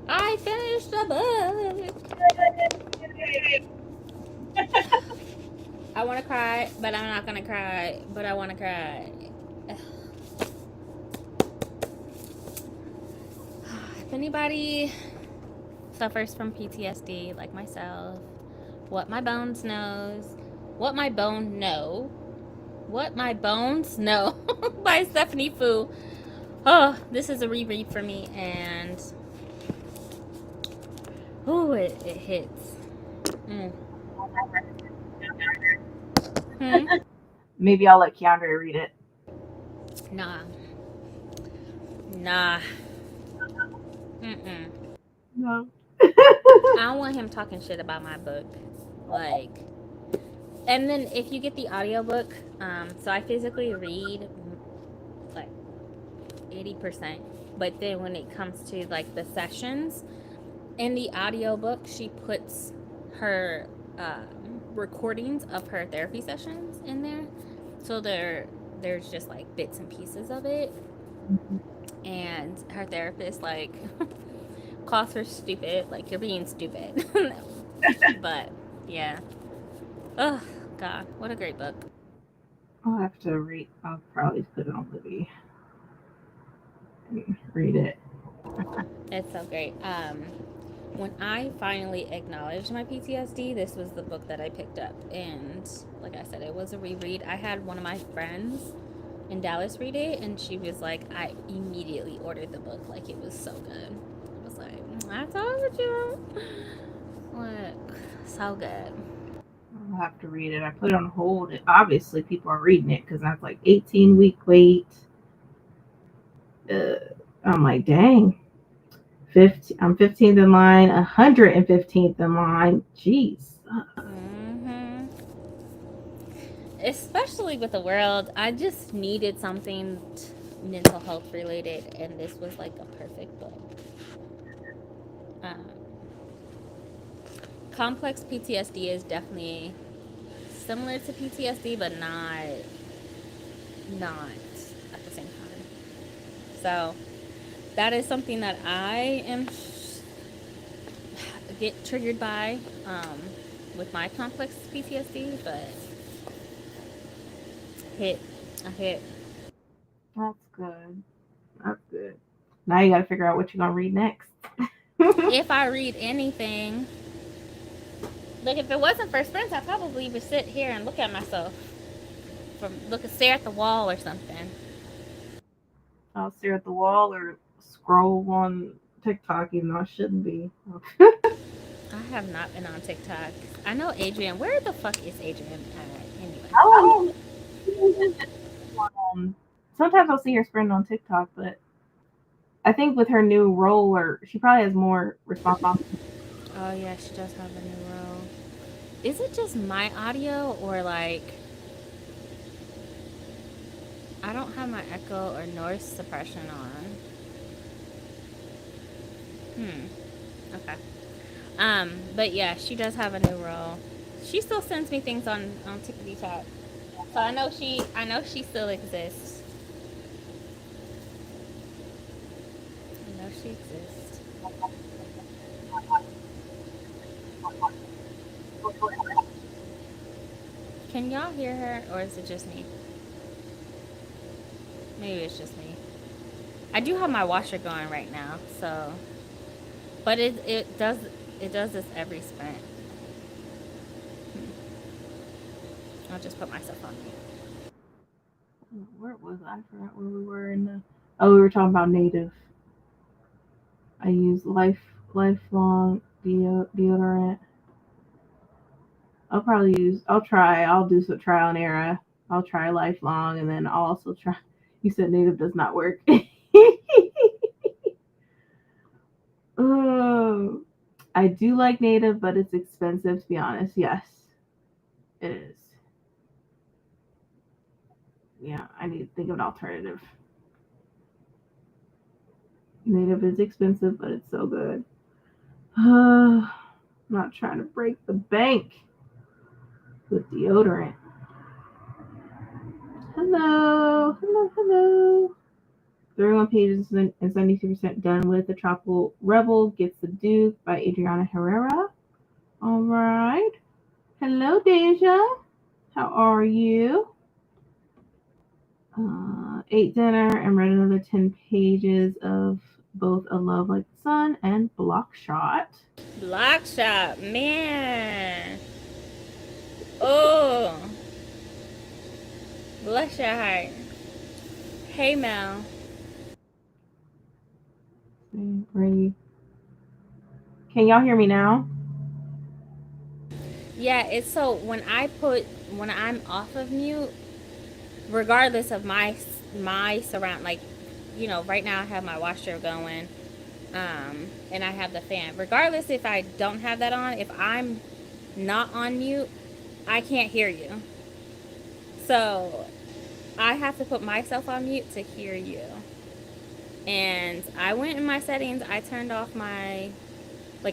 I finished the book. I want to cry, but I'm not gonna cry. But I want to cry. If anybody suffers from PTSD like myself, what my bones knows, what my bone know, what my bones know by Stephanie Fu. Oh, this is a reread for me, and oh, it hits. Mm. Hmm. Maybe I'll let Keandre read it. Nah. Nah. Mm-mm. No. I don't want him talking shit about my book. Like, and then if you get the audiobook, so I physically read like 80%, but then when it comes to like the sessions in the audiobook, she puts her recordings of her therapy sessions in there. So there's just like bits and pieces of it, and her therapist like calls her stupid, like you're being stupid. But yeah. Oh God, what a great book. I'll have to read. I'll probably put it on Libby and read it. It's so great. When I finally acknowledged my PTSD, this was the book that I picked up, and like I said, it was a reread. I had one of my friends in Dallas read it, and she was like, I immediately ordered the book, like it was so good. I was like, I told you, look, so good. I'll have to read it. I put it on hold. Obviously, people are reading it because that's like 18-week wait. Uh, I'm like, dang. 15, I'm 15th in line, 115th in line. Jeez. Hmm. Especially with the world, I just needed something mental health related, and this was like a perfect book. Um, Complex PTSD is definitely similar to PTSD, but not at the same time. So that is something that I am get triggered by with my complex PTSD, but hit a hit. That's good. That's good. Now you got to figure out what you're going to read next. If I read anything, like if it wasn't for sprints, I probably would sit here and look at myself stare at the wall or something. I'll stare at the wall or scroll on TikTok, even though I shouldn't be. I have not been on TikTok. I know Adrian. Where the fuck is Adrian at anyway? I don't know. Sometimes I'll see her sprint on TikTok, but I think with her new role, or she probably has more responsibility. Oh yeah, she does have a new role. Is it just my audio or like I don't have my echo or noise suppression on? Okay. But yeah, she does have a new role. She still sends me things on Tickety Talk, so I know she still exists. I know she exists. Can y'all hear her, or is it just me? Maybe it's just me. I do have my washer going right now, so but it does this every sprint. I'll just put myself on mute. Where was I? Forgot where we were in the. Oh, we were talking about native. I use lifelong deodorant. I'll do some trial and error. I'll try lifelong and then I'll also try. You said native does not work. Oh, I do like native, but it's expensive to be honest. Yes, it is. Yeah, I need to think of an alternative. Native is expensive, but it's so good. I'm not trying to break the bank with deodorant. Hello, hello, hello. 31 pages and 72% done with. The Tropical Rebel Gets the Duke by Adriana Herrera. All right. Hello, Deja. How are you? Ate dinner and read another 10 pages of both A Love Like the Sun and Block Shot. Block shop, man. Oh, bless your heart. Hey Mel. Ready? Can y'all hear me now? Yeah, it's so when I'm off of mute, regardless of my surround, like right now I have my washer going, and I have the fan. Regardless if I don't have that on, if I'm not on mute, I can't hear you. So I have to put myself on mute to hear you. And I went in my settings. I turned off my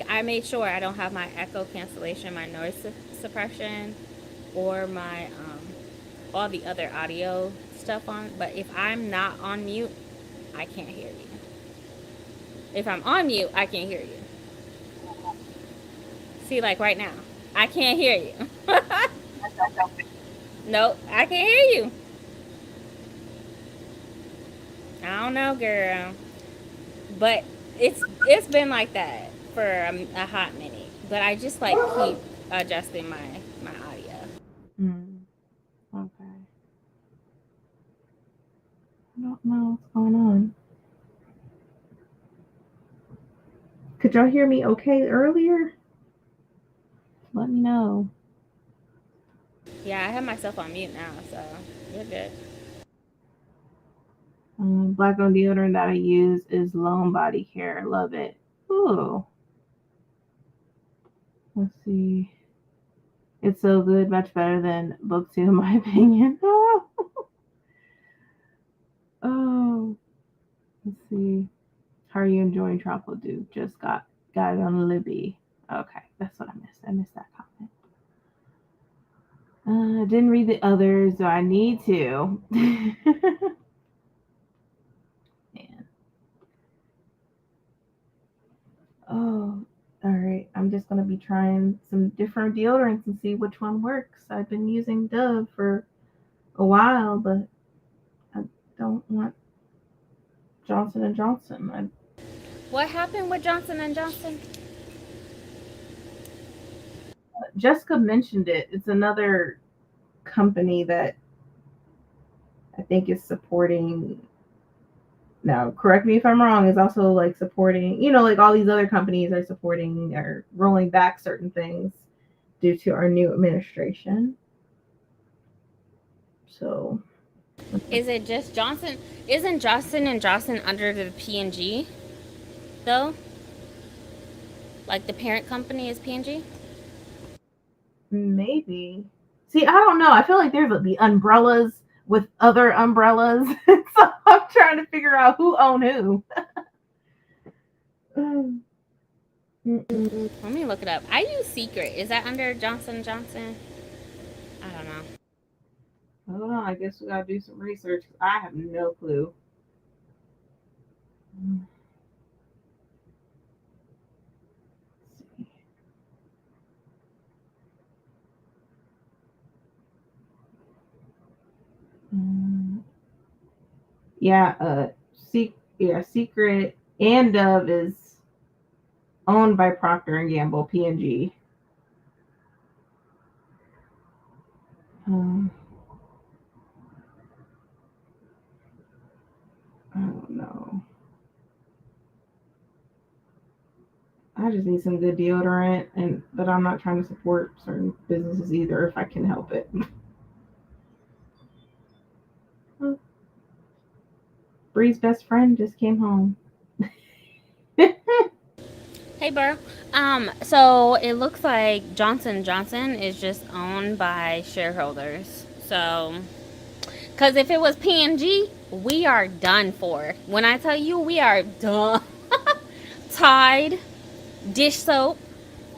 I made sure I don't have my echo cancellation, my noise suppression, or my all the other audio stuff on. But if I'm not on mute, I can't hear you. If I'm on mute, I can't hear you. See, like right now, I can't hear you. Nope, I can't hear you. I don't know, girl, but it's been like that for a hot minute. But I just keep adjusting my audio. Okay. I don't know what's going on. Could y'all hear me okay earlier? Let me know. Yeah, I have myself on mute now, so you're good. Black owned deodorant that I use is Lone Body Care. Love it. Ooh. Let's see. It's so good, much better than book two, in my opinion. Oh, let's see. How are you enjoying Tropical Duke? Just got it on Libby. Okay, that's what I missed. I missed that comment. Didn't read the others, so I need to. Man. Oh, all right. I'm just gonna be trying some different deodorants and see which one works. I've been using Dove for a while, but I don't want Johnson and Johnson. What happened with Johnson and Johnson? Jessica mentioned it. It's another company that I think is supporting. Now, correct me if I'm wrong. Is also like supporting. Like all these other companies are supporting or rolling back certain things due to our new administration. So, Is it just Johnson? Isn't Johnson and Johnson under the P&G though? Like the parent company is P&G? Maybe. See, I don't know. I feel like there's the umbrellas with other umbrellas, so I'm trying to figure out who own who. Mm-mm. Let me look it up. I use Secret. Is that under Johnson Johnson? I don't know. Hold on, I guess we gotta do some research. I have no clue. Mm, yeah, Secret and Dove is owned by Procter and Gamble, P&G. Um, I don't know. I just need some good deodorant, and but I'm not trying to support certain businesses either if I can help it. Bree's best friend just came home. Hey, bro. So it looks like Johnson Johnson is just owned by shareholders. So, because if it was P&G, we are done for. When I tell you we are done, Tide, dish soap,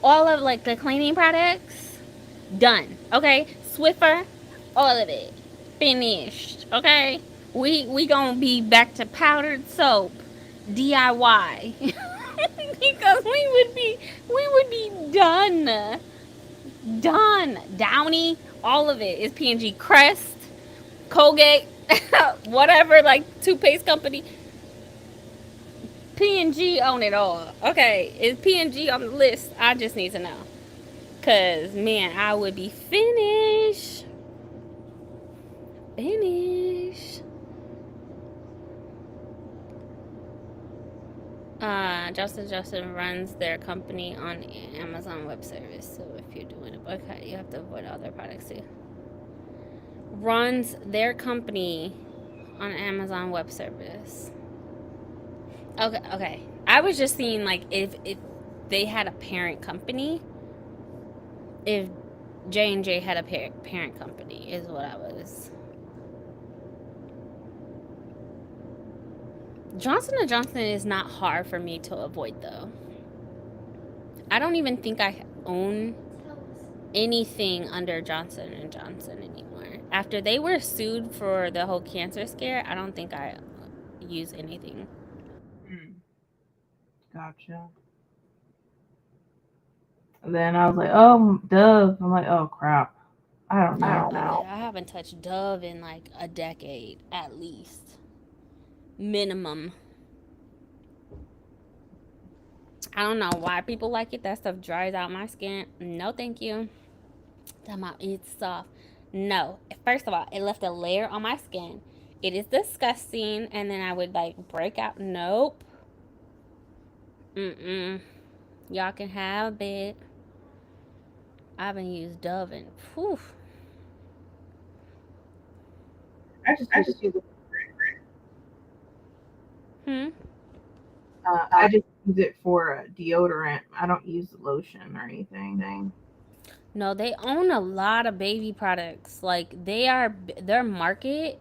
all of like the cleaning products, done. Okay, Swiffer, all of it, finished. Okay, we gonna be back to powdered soap, DIY, because we would be done. Downy, all of it is P&G. Crest, Colgate, whatever like toothpaste company, P&G own it all. Okay, is P&G on the list? I just need to know. Cause man, I would be finished. Finished. Justin runs their company on Amazon Web Service. So if you're doing it, okay, you have to avoid all their products too. Runs their company on Amazon Web Service. Okay. I was just seeing like if they had a parent company, if J&J had a parent company is what I was. Johnson & Johnson is not hard for me to avoid though. I don't even think I own anything under Johnson & Johnson anymore. After they were sued for the whole cancer scare, I don't think I use anything. Mm, gotcha. And then I was like, oh, Dove. I'm like, oh crap. I don't know. Yeah, I haven't touched Dove in like a decade at least. Minimum. I don't know why people like it. That stuff dries out my skin. No, thank you. It's soft. No. First of all, it left a layer on my skin. It is disgusting. And then I would like break out. Nope. Mm-mm. Y'all can have it. I haven't used Dove and whew. I just use it. Hmm. I just use it for deodorant. I don't use lotion or anything. No, they own a lot of baby products. Like their market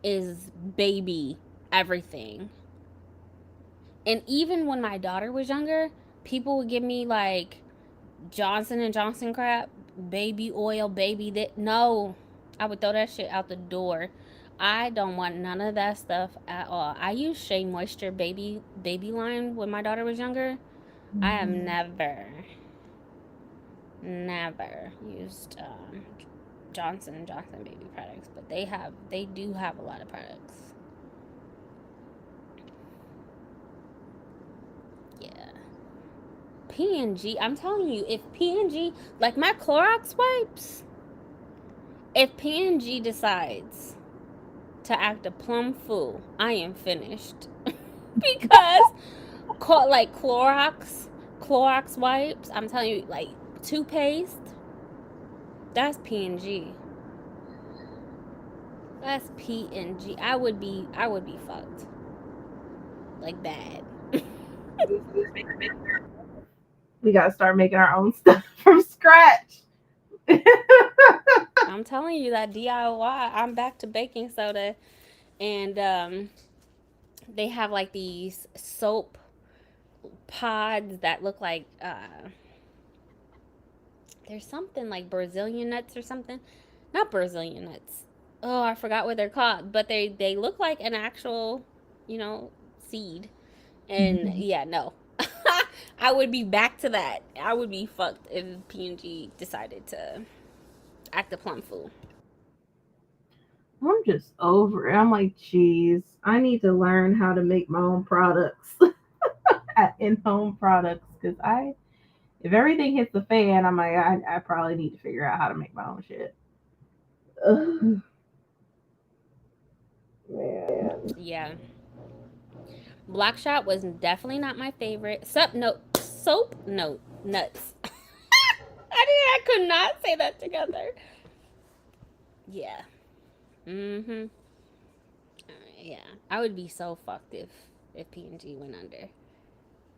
is baby everything. And even when my daughter was younger, people would give me like Johnson and Johnson crap, baby oil, baby that. No, I would throw that shit out the door. I don't want none of that stuff at all. I used Shea Moisture baby line when my daughter was younger. I have never used Johnson and Johnson baby products, but they do have a lot of products. Yeah. P&G, I'm telling you, if P&G, like my Clorox wipes, if P&G decides to act a plum fool, I am finished. Because like Clorox wipes, I'm telling you, like toothpaste, that's P&G. That's P&G. I would be fucked. Like bad. We gotta start making our own stuff from scratch. I'm telling you that DIY. I'm back to baking soda, and they have like these soap pods that look like there's something like Brazilian nuts or something. Not Brazilian nuts. Oh, I forgot what they're called, but they look like an actual, you know, seed. And yeah, no. I would be back to that. I would be fucked if P&G decided to act a plum fool. I'm just over it. I'm like, geez, I need to learn how to make my own products, in-home products, because if everything hits the fan, I'm like, I probably need to figure out how to make my own shit. Ugh, man. Yeah. Black Shot was definitely not my favorite. Soap note nuts. I could not say that together. Yeah. Mm-hmm. Yeah. I would be so fucked if P&G went under.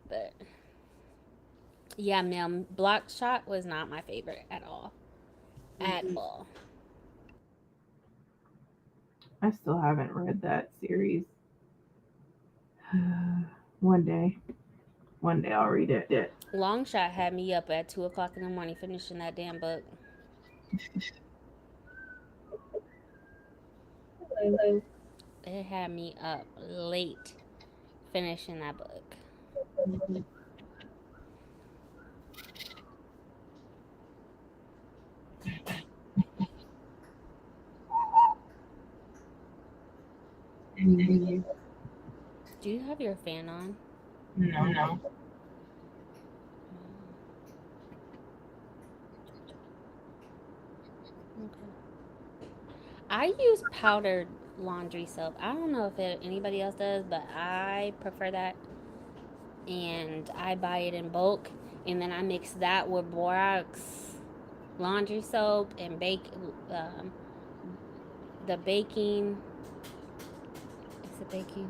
But yeah, ma'am, Black Shot was not my favorite at all. At all. I still haven't read that series. one day, one day I'll read it. Long Shot had me up at 2 o'clock in the morning finishing that damn book. It had me up late finishing that book. Do you have your fan on? No. Okay. I use powdered laundry soap. I don't know if anybody else does, but I prefer that. And I buy it in bulk, and then I mix that with borax laundry soap and um, the baking. Is it baking?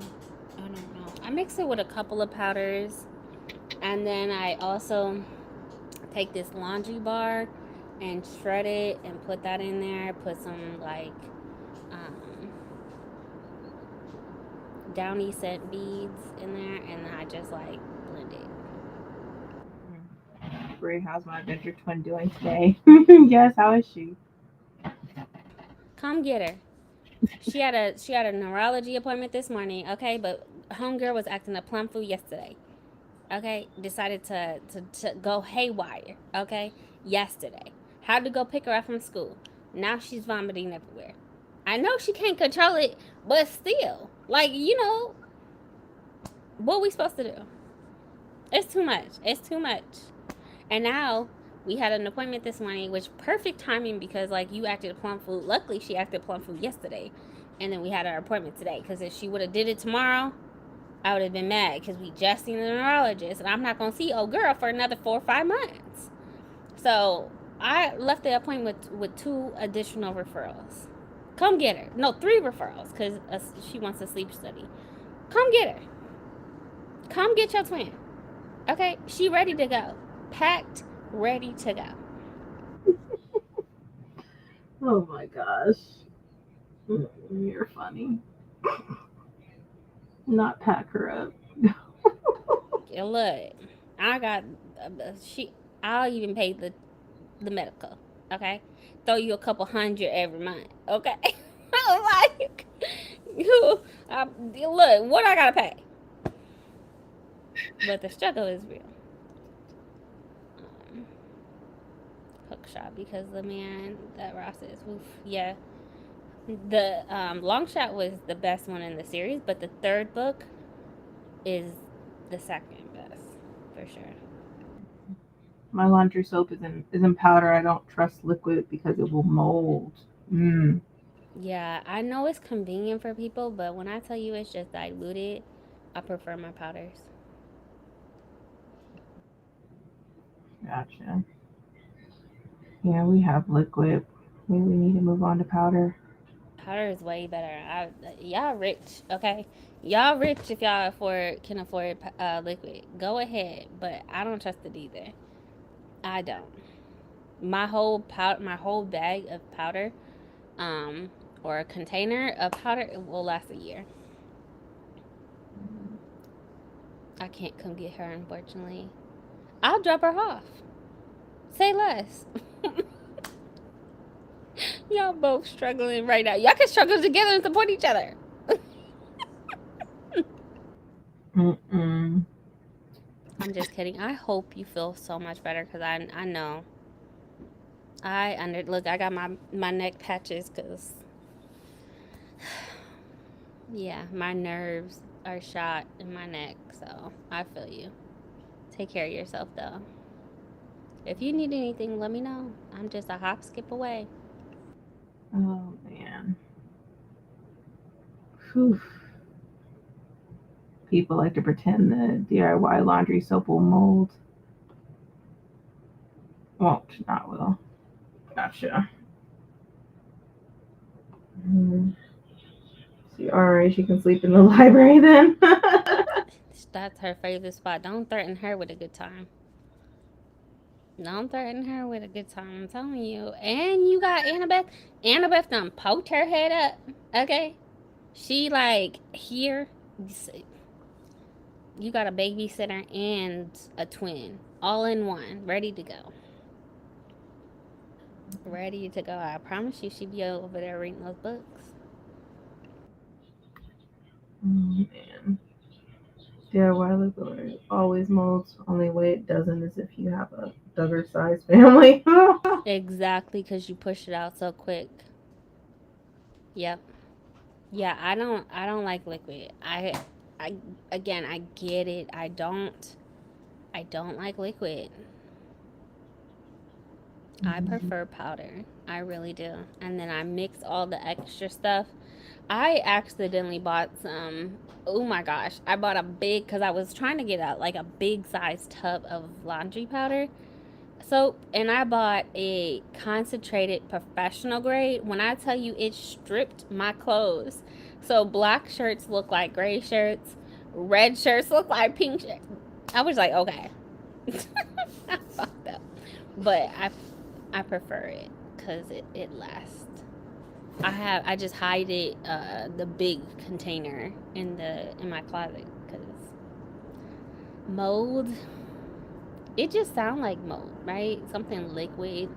I don't know. I mix it with a couple of powders, and then I also take this laundry bar and shred it and put that in there. Put some like um, downy scent beads in there, and I just like blend it. Brie, how's my adventure twin doing today? Yes, how is she? Come get her. She had a neurology appointment this morning. Okay, but homegirl was acting a plum fool yesterday. Okay, decided to go haywire. Okay, yesterday had to go pick her up from school. Now she's vomiting everywhere. I know she can't control it, but still, like what we supposed to do? It's too much. It's too much. And now we had an appointment this morning, which perfect timing because like you acted plum food. Luckily, she acted plum food yesterday, and then we had our appointment today. Because if she would have did it tomorrow, I would have been mad because we just seen the neurologist, and I'm not gonna see old girl for another 4 or 5 months. So I left the appointment with 2 additional referrals. Come get her. No, 3 referrals because she wants a sleep study. Come get her. Come get your twin. Okay, she ready to go. Packed, ready to go. Oh my gosh. You're funny. Not pack her up. Yeah, look, I got she. I'll even pay the medical. Okay, throw you a couple hundred every month. Okay, like you. Look, what I gotta pay, but the struggle is real. Um, Hook shot because the man that Ross is. Oof, yeah, the long shot was the best one in the series, but the third book is the second best for sure. My laundry soap is in powder. I don't trust liquid because it will mold. Mm. Yeah, I know it's convenient for people, but when I tell you it's just diluted, I prefer my powders. Gotcha. Yeah, we have liquid. Maybe we need to move on to powder. Powder is way better. Y'all rich, okay? Y'all rich if y'all can afford liquid. Go ahead, but I don't trust it either. I don't. my whole bag of powder, um, or a container of powder, it will last a year. I can't come get her, unfortunately. I'll drop her off. Say less. Y'all both struggling right now. Y'all can struggle together and support each other. Mm-mm. I'm just kidding. I hope you feel so much better because I know. Look. I got my neck patches because yeah, my nerves are shot in my neck. So I feel you. Take care of yourself though. If you need anything, let me know. I'm just a hop skip away. Oh man. Whew. People like to pretend that DIY laundry soap will mold. Won't, not will. Gotcha. Mm. See, alright, she can sleep in the library then. That's her favorite spot. Don't threaten her with a good time. Don't threaten her with a good time. I'm telling you. And you got Annabeth. Annabeth done poked her head up. Okay. She like here. You got a babysitter and a twin, all in one, ready to go. Ready to go. I promise you, she be over there reading those books. Oh man. DIY library always molds. Only way it doesn't is if you have a Duggar sized family. Exactly, because you push it out so quick. Yep. Yeah, I don't like liquid. I again, I get it. I don't like liquid. I prefer powder. I really do. And then I mix all the extra stuff. I accidentally bought some. Oh my gosh. I bought a big, because I was trying to get a, like a big size tub of laundry powder soap. And I bought a concentrated professional grade. When I tell you it stripped my clothes. So black shirts look like gray shirts. Red shirts look like pink shirts. I was like, okay. I fucked up. But I prefer it because it lasts. I just hide it the big container in my closet because mold, it just sounds like mold, right? Something liquid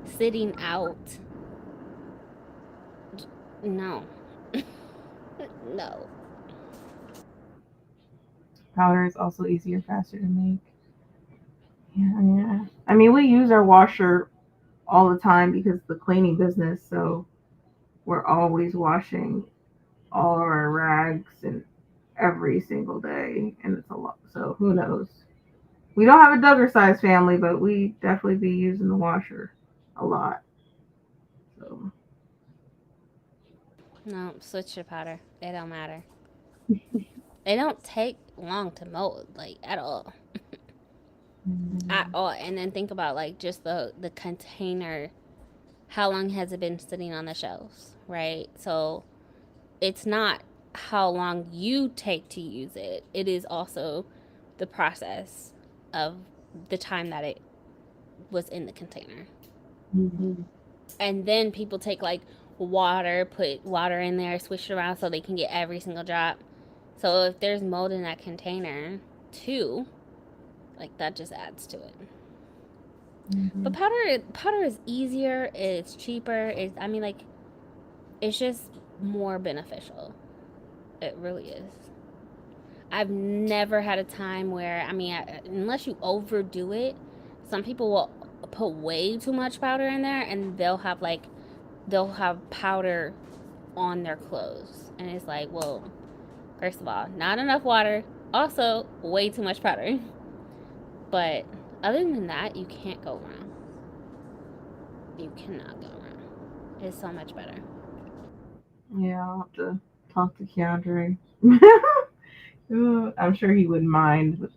sitting out. No. No. Powder is also easier, faster to make. Yeah, yeah. I mean, we use our washer all the time because the cleaning business, so we're always washing all of our rags and every single day, and it's a lot. So who knows? We don't have a Duggar size family, but we definitely be using the washer a lot. So No, switch your powder. It don't matter. It don't take long to mold, like at all. At mm, all. And then think about like just the container. How long has it been sitting on the shelves, right? So it's not how long you take to use it. It is also the process of the time that it was in the container. mhm. And then people take like water, put water in there, swish it around so they can get every single drop. So if there's mold in that container, too, like that just adds to it. But Mhm. powder is easier. It's cheaper. It's I mean like it's just more beneficial. It really is. I've never had a time where I mean, unless you overdo it, some people will put way too much powder in there, and they'll have powder on their clothes, and it's like, well, first of all, not enough water. Also, way too much powder. But other than that, you can't go wrong. You cannot go wrong. It's so much better. Yeah, I'll have to talk to Keandre. I'm sure he wouldn't mind.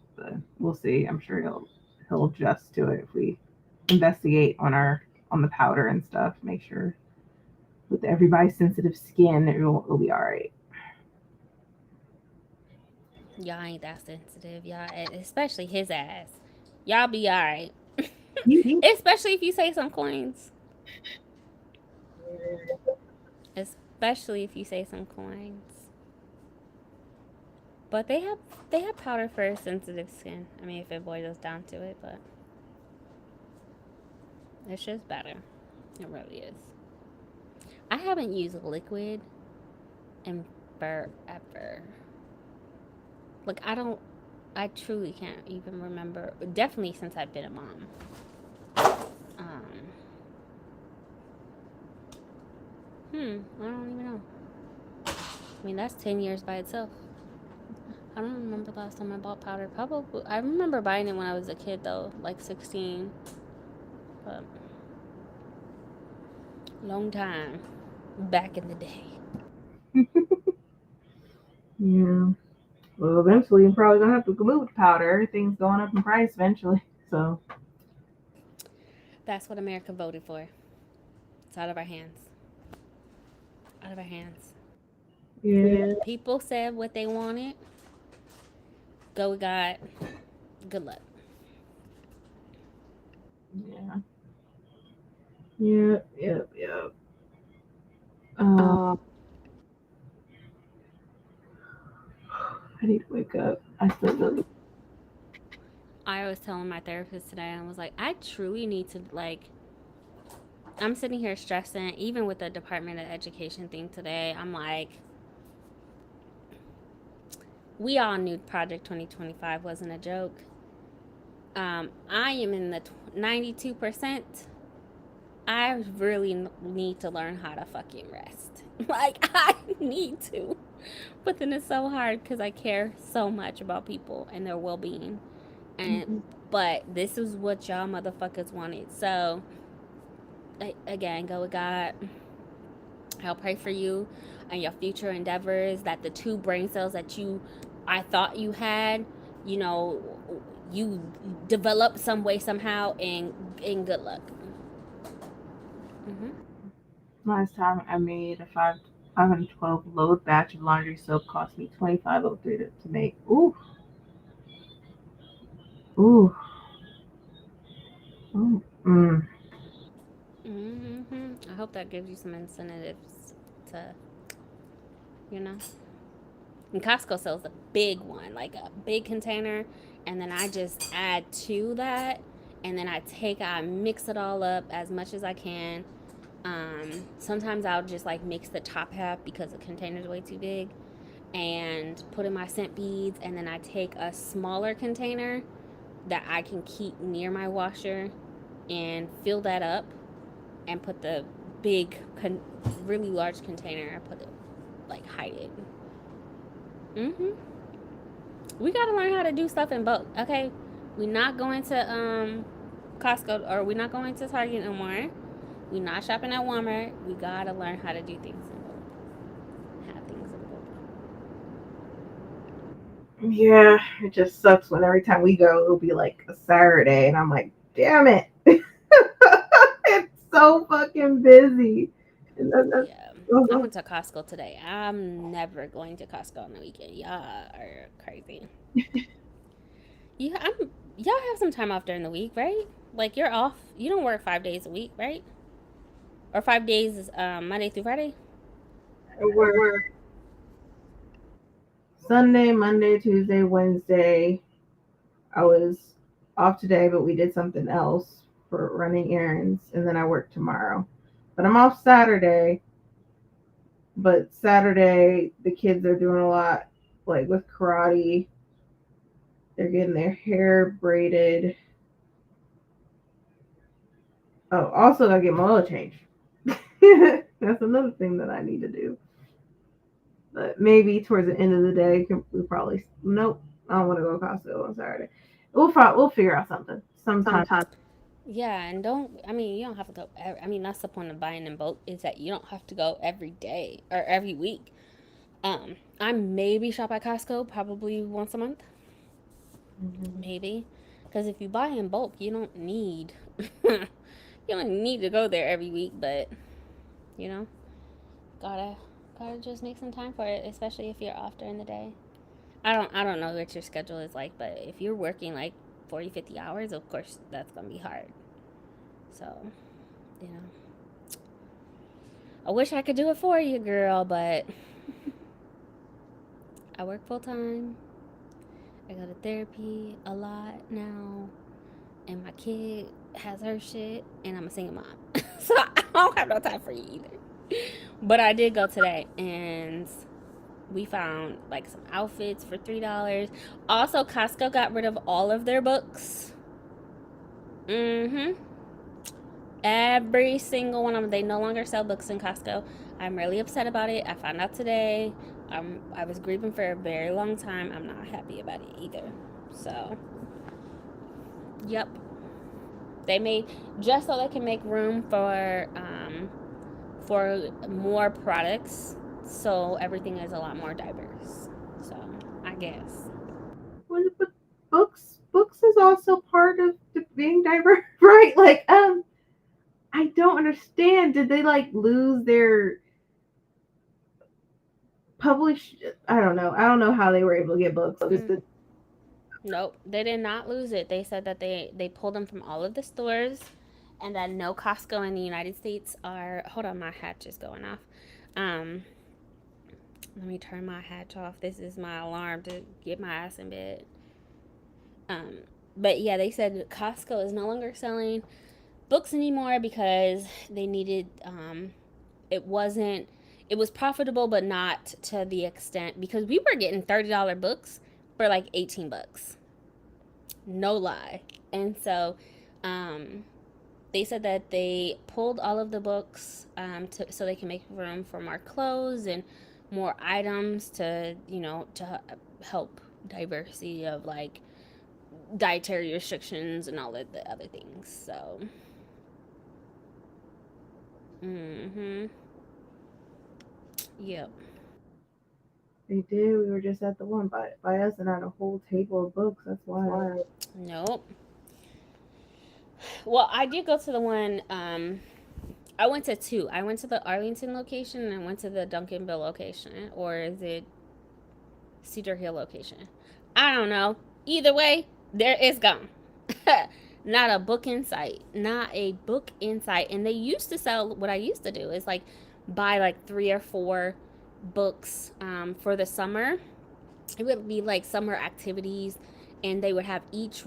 We'll see. I'm sure he'll adjust to it if we investigate on the powder and stuff. Make sure with everybody's sensitive skin, it'll be all right. Y'all ain't that sensitive, y'all, especially his ass. Y'all be alright. Especially if you say some coins. Especially if you say some coins. But they have powder for sensitive skin. I mean, if it boils down to it, but it's just better. It really is. I haven't used liquid in forever. Like I truly can't even remember. Definitely since I've been a mom. Um, I don't even know. I mean, that's 10 years by itself. I don't remember the last time I bought powder. Probably, I remember buying it when I was a kid though, like 16. But long time back in the day. Yeah. Well, eventually, you're probably gonna have to move to powder. Everything's going up in price eventually. So. That's what America voted for. It's out of our hands. Out of our hands. Yeah. People said what they wanted. Go with God. Good luck. Yeah. Yep. Yep. Yep. I need to wake up. I still don't. I was telling my therapist today, I was like, I truly need to, like, I'm sitting here stressing, even with the Department of Education thing today. I'm like, we all knew Project 2025 wasn't a joke. I am in the 92%. I really need to learn how to fucking rest. Like, I need to. But then it's so hard because I care so much about people and their well being. And but this is what y'all motherfuckers wanted. So again, go with God. I'll pray for you and your future endeavors. That the two brain cells that I thought you had, you know, you develop some way somehow. And good luck. Mm-hmm. Last time I made a 512 load batch of laundry soap cost me 25.03 to make. Ooh. Ooh. Ooh. I hope that gives you some incentives to, you know. And Costco sells a big one, like a big container, and then I just add to that, and then I mix it all up as much as I can. Sometimes I'll just like mix the top half because the container's way too big, and put in my scent beads, and then I take a smaller container that I can keep near my washer and fill that up and put the big, really large container. I put it, like, hide it. Mm-hmm. We gotta learn how to do stuff in bulk. Okay, we're not going to Costco, or we're not going to Target no more. We're not shopping at Walmart. We gotta learn how to do things in bulk. Have things in bulk. Yeah, it just sucks when every time we go, it'll be like a Saturday, and I'm like, damn it. It's so fucking busy. And that's, Yeah, I went to Costco today. I'm never going to Costco on the weekend. Y'all are crazy. Yeah, Y'all have some time off during the week, right? Like, you're off. You don't work 5 days a week, right? Or 5 days is Monday through Friday. we're Sunday, Monday, Tuesday, Wednesday. I was off today, but we did something else for running errands, and then I work tomorrow. But I'm off Saturday. But Saturday, the kids are doing a lot, like with karate. They're getting their hair braided. Oh, also, I get my oil changed. That's another thing that I need to do. But maybe towards the end of the day, we probably nope. I don't want to go to Costco on Saturday. We'll figure out something sometime. Yeah, and don't. I mean, you don't have to go. I mean, that's the point of buying in bulk, is that you don't have to go every day or every week. I maybe shop at Costco probably once a month, Mhm. maybe, because if you buy in bulk, you don't need you don't need to go there every week. But you know, gotta gotta just make some time for it, especially if you're off during the day. I don't know what your schedule is like, but if you're working like 40, 50 hours, of course that's gonna be hard. So, you know, I wish I could do it for you, girl, but I work full time. I go to therapy a lot now, and my kid has her shit, and I'm a single mom. So I don't have no time for you either. But I did go today, and we found like some outfits for $3. Also, Costco got rid of all of their books. Mm-hmm. Every single one of them. They no longer sell books in Costco. I'm really upset about it. I found out today. I was grieving for a very long time. I'm not happy about it either. So, yep. They made just so they can make room for more products. So everything is a lot more diverse. So I guess. Well, but books is also part of being diverse, right? Like, I don't understand. Did they like lose their publish? I don't know. I don't know how they were able to get books. Just Mm. Nope, they did not lose it. They said that they pulled them from all of the stores, and that no Costco in the United States are. Hold on, my hatch is going off. Um, Let me turn my hatch off. This is my alarm to get my ass in bed. Um, but yeah, they said Costco is no longer selling books anymore because they needed. It wasn't. It was profitable, but not to the extent because we were getting $30 books for like $18. No lie. And so um, they said that they pulled all of the books so they can make room for more clothes and more items to, to help diversity of like dietary restrictions and all of the other things. So, mm-hmm. Yep. they did. We were just at the one by us and had a whole table of books. That's wild. Nope. Well, I did go to the one. I went to two. I went to the Arlington location and I went to the Duncanville location, or is it Cedar Hill location? I don't know. Either way, there is gone. Not a book in sight. Not a book in sight. And they used to sell. What I used to do is like buy like 3 or 4 books for the summer. It would be like summer activities, and they would have each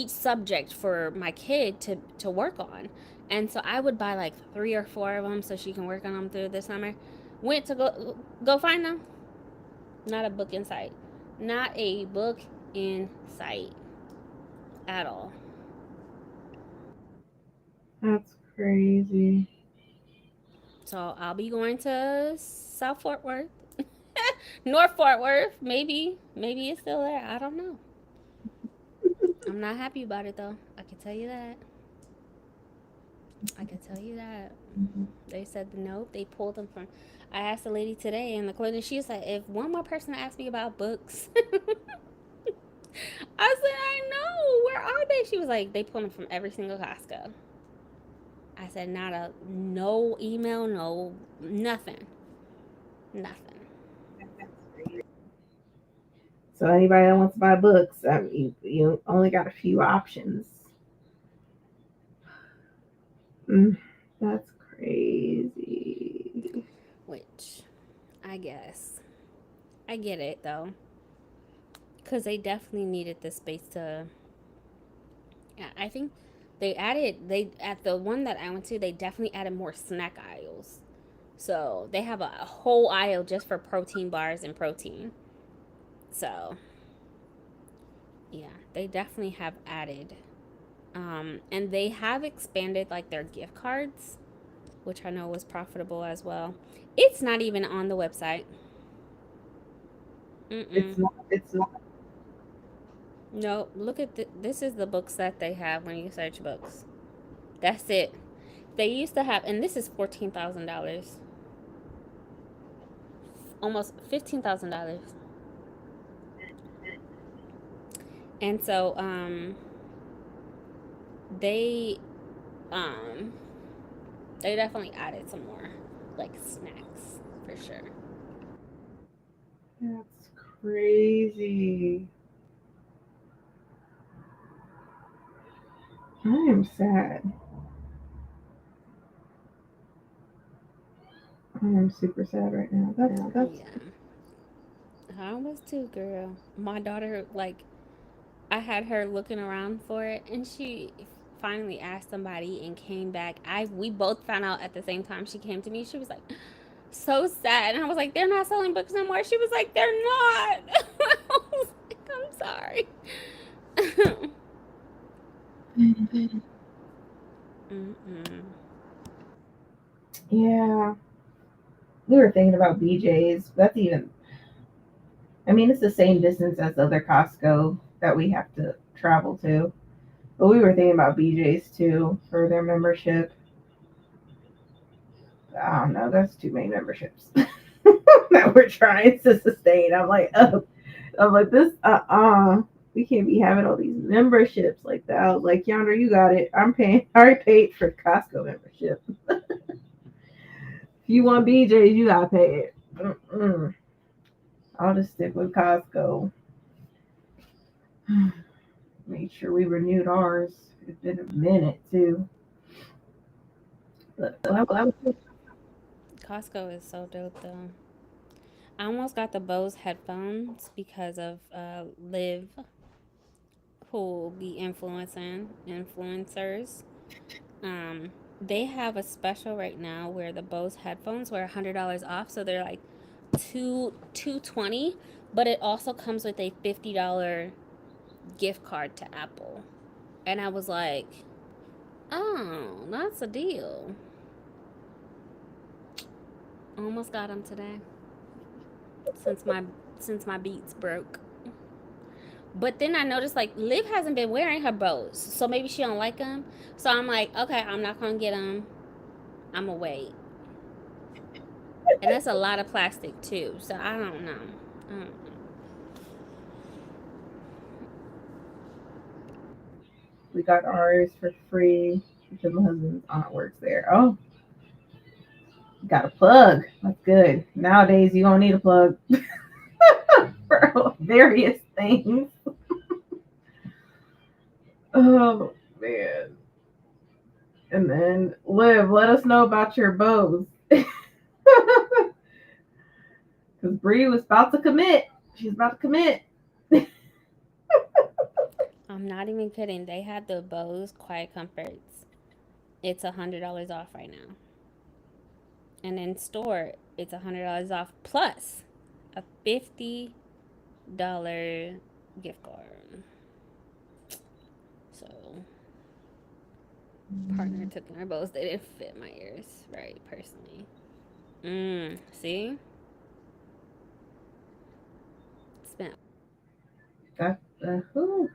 subject for my kid to work on. And so I would buy like 3 or 4 of them so she can work on them through the summer. Went to go find them. Not a book in sight. Not a book in sight at all. That's crazy. So I'll be going to South Fort Worth, North Fort Worth. Maybe it's still there. I don't know. I'm not happy about it though. I can tell you that. I can tell you that. They said nope. They pulled them from. I asked the lady today in the clothing. She was like, if one more person asked me about books, I said, I know. Where are they? She was like, they pulled them from every single Costco. I said, no email, no nothing, nothing. So anybody that wants to buy books, I mean, you only got a few options. Mm, that's crazy. Which, I guess, I get it though, because they definitely needed the space to. Yeah, I think they at the one that I went to, they definitely added more snack aisles. So they have a whole aisle just for protein bars and protein. So yeah, they definitely have added. And they have expanded like their gift cards, which I know was profitable as well. It's not even on the website. Mm-mm. It's not. It's not. No, look at this is the books that they have when you search books. That's it. They used to have, and this is $14,000, almost $15,000. And so they um they definitely added some more like snacks for sure. That's crazy. I am sad. I am super sad right now. That's Yeah, I was too, girl. My daughter, like, I had her looking around for it, and she finally asked somebody and came back. We both found out at the same time. She came to me. She was like, so sad, and I was like, they're not selling books no more. She was like, they're not. I was like, I'm sorry. Mm-mm. yeah. We were thinking about BJ's. That's even. I mean, it's the same distance as the other Costco that we have to travel to. But we were thinking about BJ's too for their membership. I don't know. That's too many memberships that we're trying to sustain. I'm like this. We can't be having all these memberships like that. I was like, Yonder, you got it. I'm paying. I already paid for Costco membership. If you want BJ's, you gotta pay it. Mm-mm. I'll just stick with Costco. Made sure we renewed ours. It's been a minute too. But well, Costco is so dope, though. I almost got the Bose headphones because of Liv, who will be influencing influencers. They have a special right now where the Bose headphones were $100 off, so they're like $220, but it also comes with a $50 gift card to Apple. And I was like, oh, that's a deal. Almost got them today since my beats broke. But then I noticed like Liv hasn't been wearing her bows, so maybe she don't like them. So I'm like, okay, I'm not gonna get them. I'm gonna wait. And that's a lot of plastic too, so I don't know. I don't know. we got ours for free because my husband's aunt works there. Oh, got a plug. That's good. Nowadays, you don't need a plug for various things. Oh man. And then Liv, let us know about your bows. Because Bree was about to commit. She's about to commit. I'm not even kidding. They had the Bose Quiet Comforts. It's $100 off right now, and in store it's $100 off plus a $50 gift card. So partner took my Bose. They didn't fit my ears right personally. See, spent. That's whew.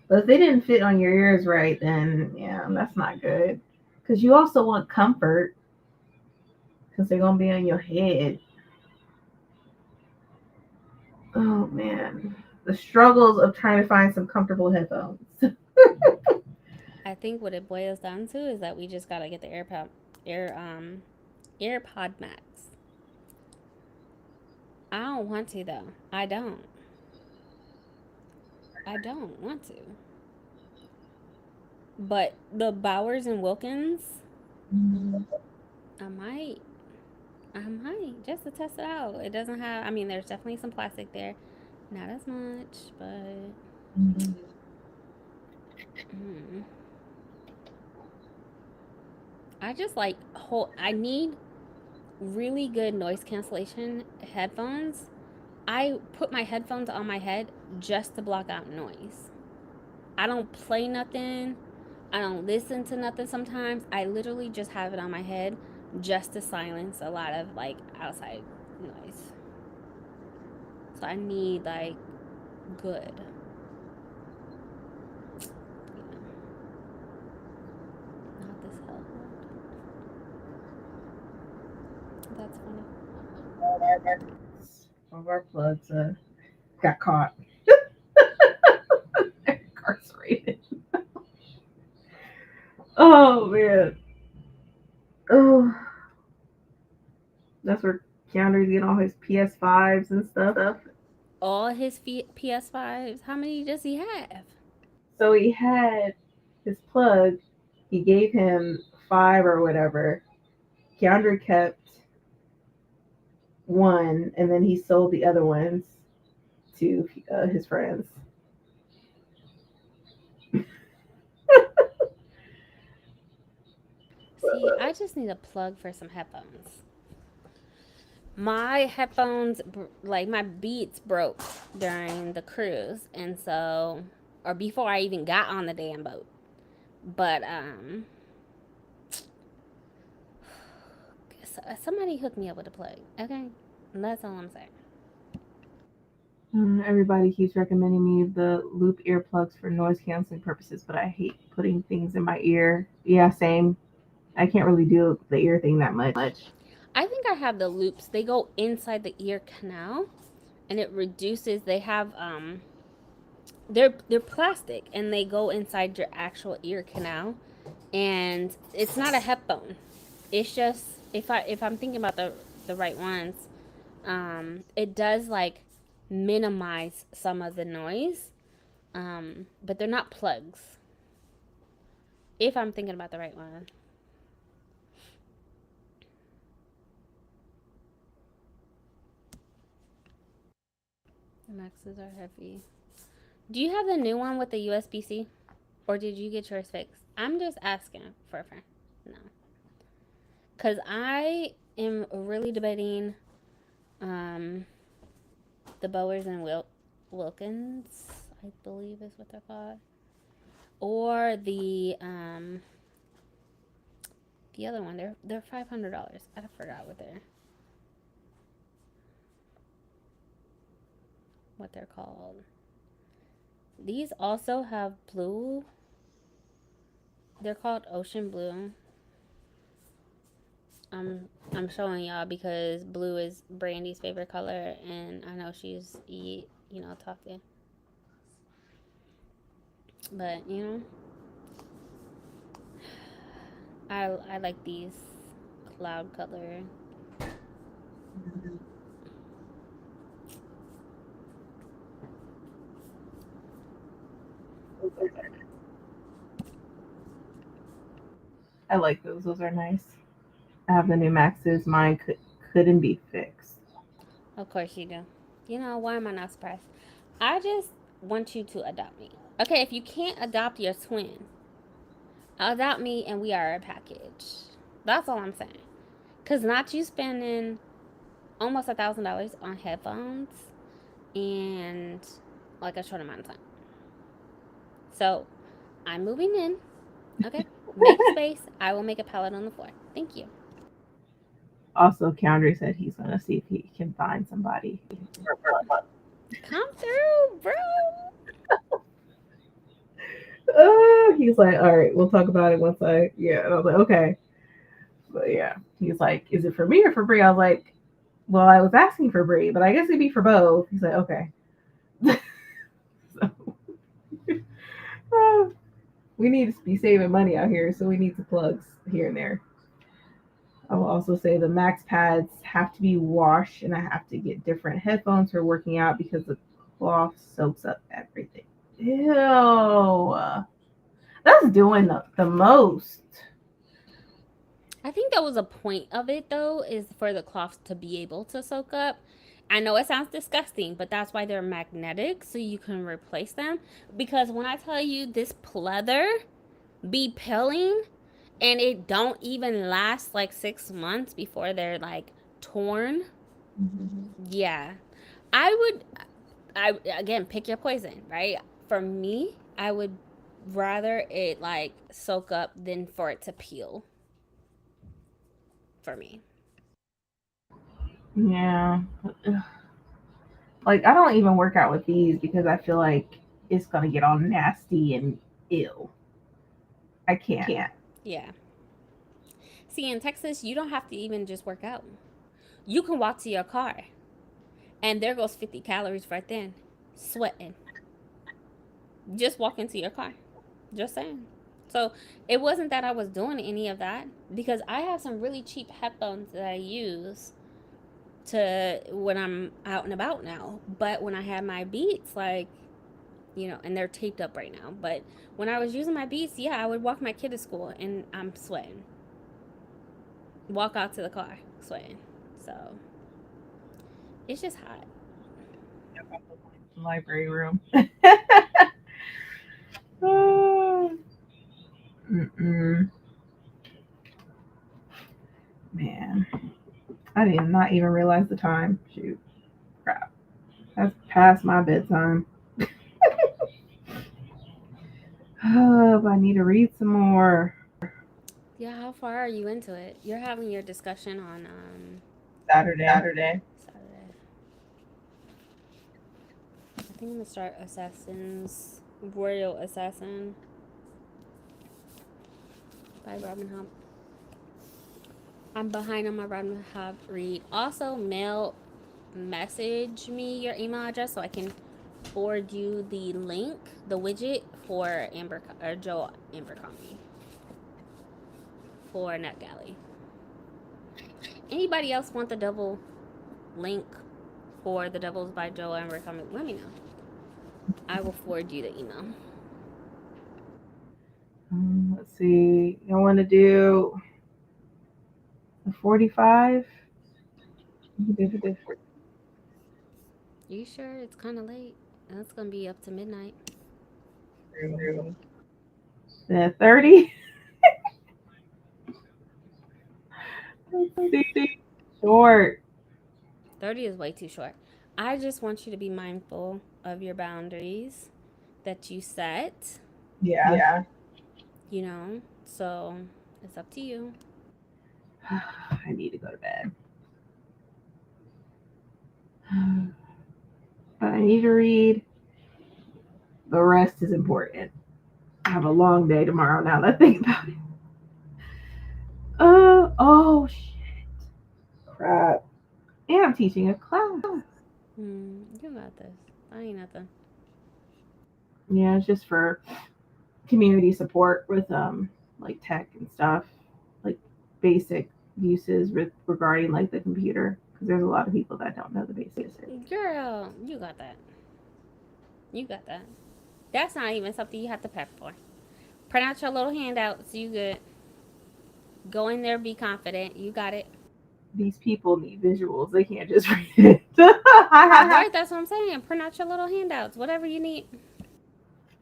But if they didn't fit on your ears right, then yeah, that's not good. Because you also want comfort because they're gonna be on your head. Oh man, the struggles of trying to find some comfortable headphones. I think what it boils down to is that we just gotta get the AirPod Max. I don't want to though. I don't want to. But the Bowers and Wilkins, I might. I might just to test it out. It doesn't have. I mean, there's definitely some plastic there, not as much, but mm, I just like whole. I need really good noise cancellation headphones. I put my headphones on my head just to block out noise. I don't play nothing. I don't listen to nothing sometimes. I literally just have it on my head just to silence a lot of like outside noise. So I need like good. Yeah, not this hell. That's funny. Some of our plugs got caught incarcerated. Oh man. Oh, that's where Keanu's getting all his PS5s and stuff. All his PS5s. How many does he have? So he had. his plug. He gave him 5 or whatever. Keandre kept one, and then he sold the other ones to his friends. See, I just need a plug for some headphones. My headphones, like my Beats broke during the cruise, and so, or before I even got on the damn boat. But, somebody hooked me up with a plug, okay? And that's all I'm saying. Everybody keeps recommending me the loop earplugs for noise canceling purposes, but I hate putting things in my ear. Yeah, same. I can't really do the ear thing that much. I think I have the loops. They go inside the ear canal, and it reduces. They have they're plastic, and they go inside your actual ear canal, and it's not a headphone. It's just, if I'm thinking about the right ones, it does like minimize some of the noise, but they're not plugs. If I'm thinking about the right one. The Maxes are heavy. Do you have the new one with the USB C? Or did you get yours fixed? I'm just asking for a friend. No. Because I am really debating um, the Bowers and Wilkins, I believe is what they're called. Or the other one. They're $500. I forgot what they're called. These also have blue. They're called Ocean Blue. I'm showing y'all because blue is Brandy's favorite color, and I know she's talking. But I like these cloud color. I like those. Those are nice. I have the new Maxes. Mine couldn't be fixed. Of course you do. Why am I not surprised? I just want you to adopt me. Okay, if you can't adopt your twin, adopt me and we are a package. That's all I'm saying. Cause not you spending almost $1,000 on headphones and like a short amount of time. So I'm moving in. Okay. Make space. I will make a pallet on the floor. Thank you. Also, Keandre said he's gonna see if he can find somebody. Come through, bro. He's like, all right, we'll talk about it once yeah. And I was like, okay. But yeah, he's like, is it for me or for Bree? I was like, well, I was asking for Bree, but I guess it'd be for both. He's like, okay. So, we need to be saving money out here, so we need some plugs here and there. I will also say the max pads have to be washed, and I have to get different headphones for working out because the cloth soaks up everything. Ew. That's doing the most. I think that was a point of it though, is for the cloths to be able to soak up. I know it sounds disgusting, but that's why they're magnetic so you can replace them. Because when I tell you this pleather be peeling and it don't even last like 6 months before they're like torn. Mm-hmm. Yeah. I would I again pick your poison, right? For me, I would rather it like soak up than for it to peel for me. Yeah. Like, I don't even work out with these because I feel like it's going to get all nasty and ill. I can't. Yeah. See, in Texas, you don't have to even just work out. You can walk to your car, and there goes 50 calories right then, sweating. Just walk into your car. Just saying. So it wasn't that I was doing any of that because I have some really cheap headphones that I use to when I'm out and about now. But when I have my Beats, like and they're taped up right now. But when I was using my beats, yeah, I would walk my kid to school and I'm sweating. Walk out to the car sweating. So it's just hot. Library room. Oh, mm-mm. Man, I did not even realize the time. Shoot, crap. That's past my bedtime. Oh, but I need to read some more. Yeah, how far are you into it? You're having your discussion on Saturday. Saturday. I think I'm gonna start Assassins Royal Assassin by Robin Hobb. I'm behind on my Robin Hobb read. Also, message me your email address so I can forward you the link, the widget for Amber or Joe Abercrombie for NetGalley. Anybody else want the double link for The Devils by Joe Abercrombie? Let me know. I will forward you the email. Let's see. I want to do the 45. You sure? It's kind of late. And it's gonna be up to midnight. The 30. Let's see. Short. 30 is way too short. I just want you to be mindful of your boundaries that you set. Yeah. So it's up to you. I need to go to bed. But I need to read. The rest is important. I have a long day tomorrow now that I think about it. Oh, shit. Crap. And I'm teaching a class. You got this. I ain't nothing. Yeah, it's just for community support with like tech and stuff, like basic uses regarding like the computer because there's a lot of people that don't know the basics. Girl, you got that. You got that. That's not even something you have to prep for. Print out your little handouts. You good. Go in there, be confident. You got it. These people need visuals. They can't just read it. Right, that's what I'm saying. Print out your little handouts. Whatever you need.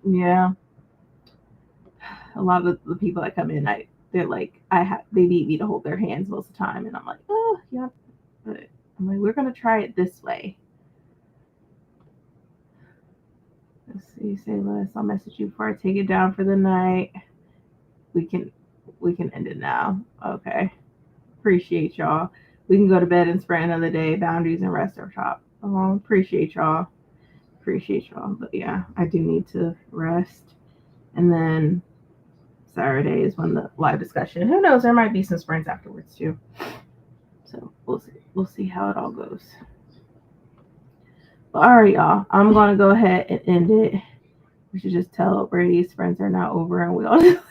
Yeah, a lot of the people that come in, they're like, they need me to hold their hands most of the time, and I'm like, oh yeah, but I'm like, we're gonna try it this way. Let's see, say less. I'll message you before I take it down for the night. We can we can end it now. Okay. Appreciate y'all. We can go to bed and spend another day. Boundaries and rest are top. Appreciate y'all. Appreciate y'all. But yeah, I do need to rest. And then Saturday is when the live discussion. Who knows? There might be some sprints afterwards too. So we'll see. We'll see how it all goes. But all right, y'all. I'm gonna go ahead and end it. We should just tell Brady sprints are now over and we all just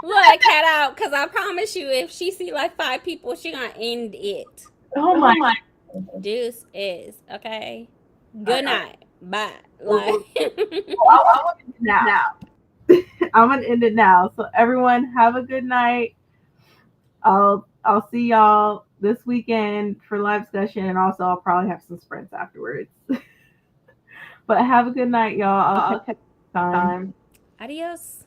Look, cat out, because I promise you, if she see like 5 people, she gonna end it. oh my. Deuce is, okay? All Good right. night. Bye. Well, Like, I'll end it now. I'm gonna end it now. So everyone, have a good night. I'll see y'all this weekend for live discussion, and also I'll probably have some sprints afterwards. But have a good night, y'all. I'll catch you next time. adios.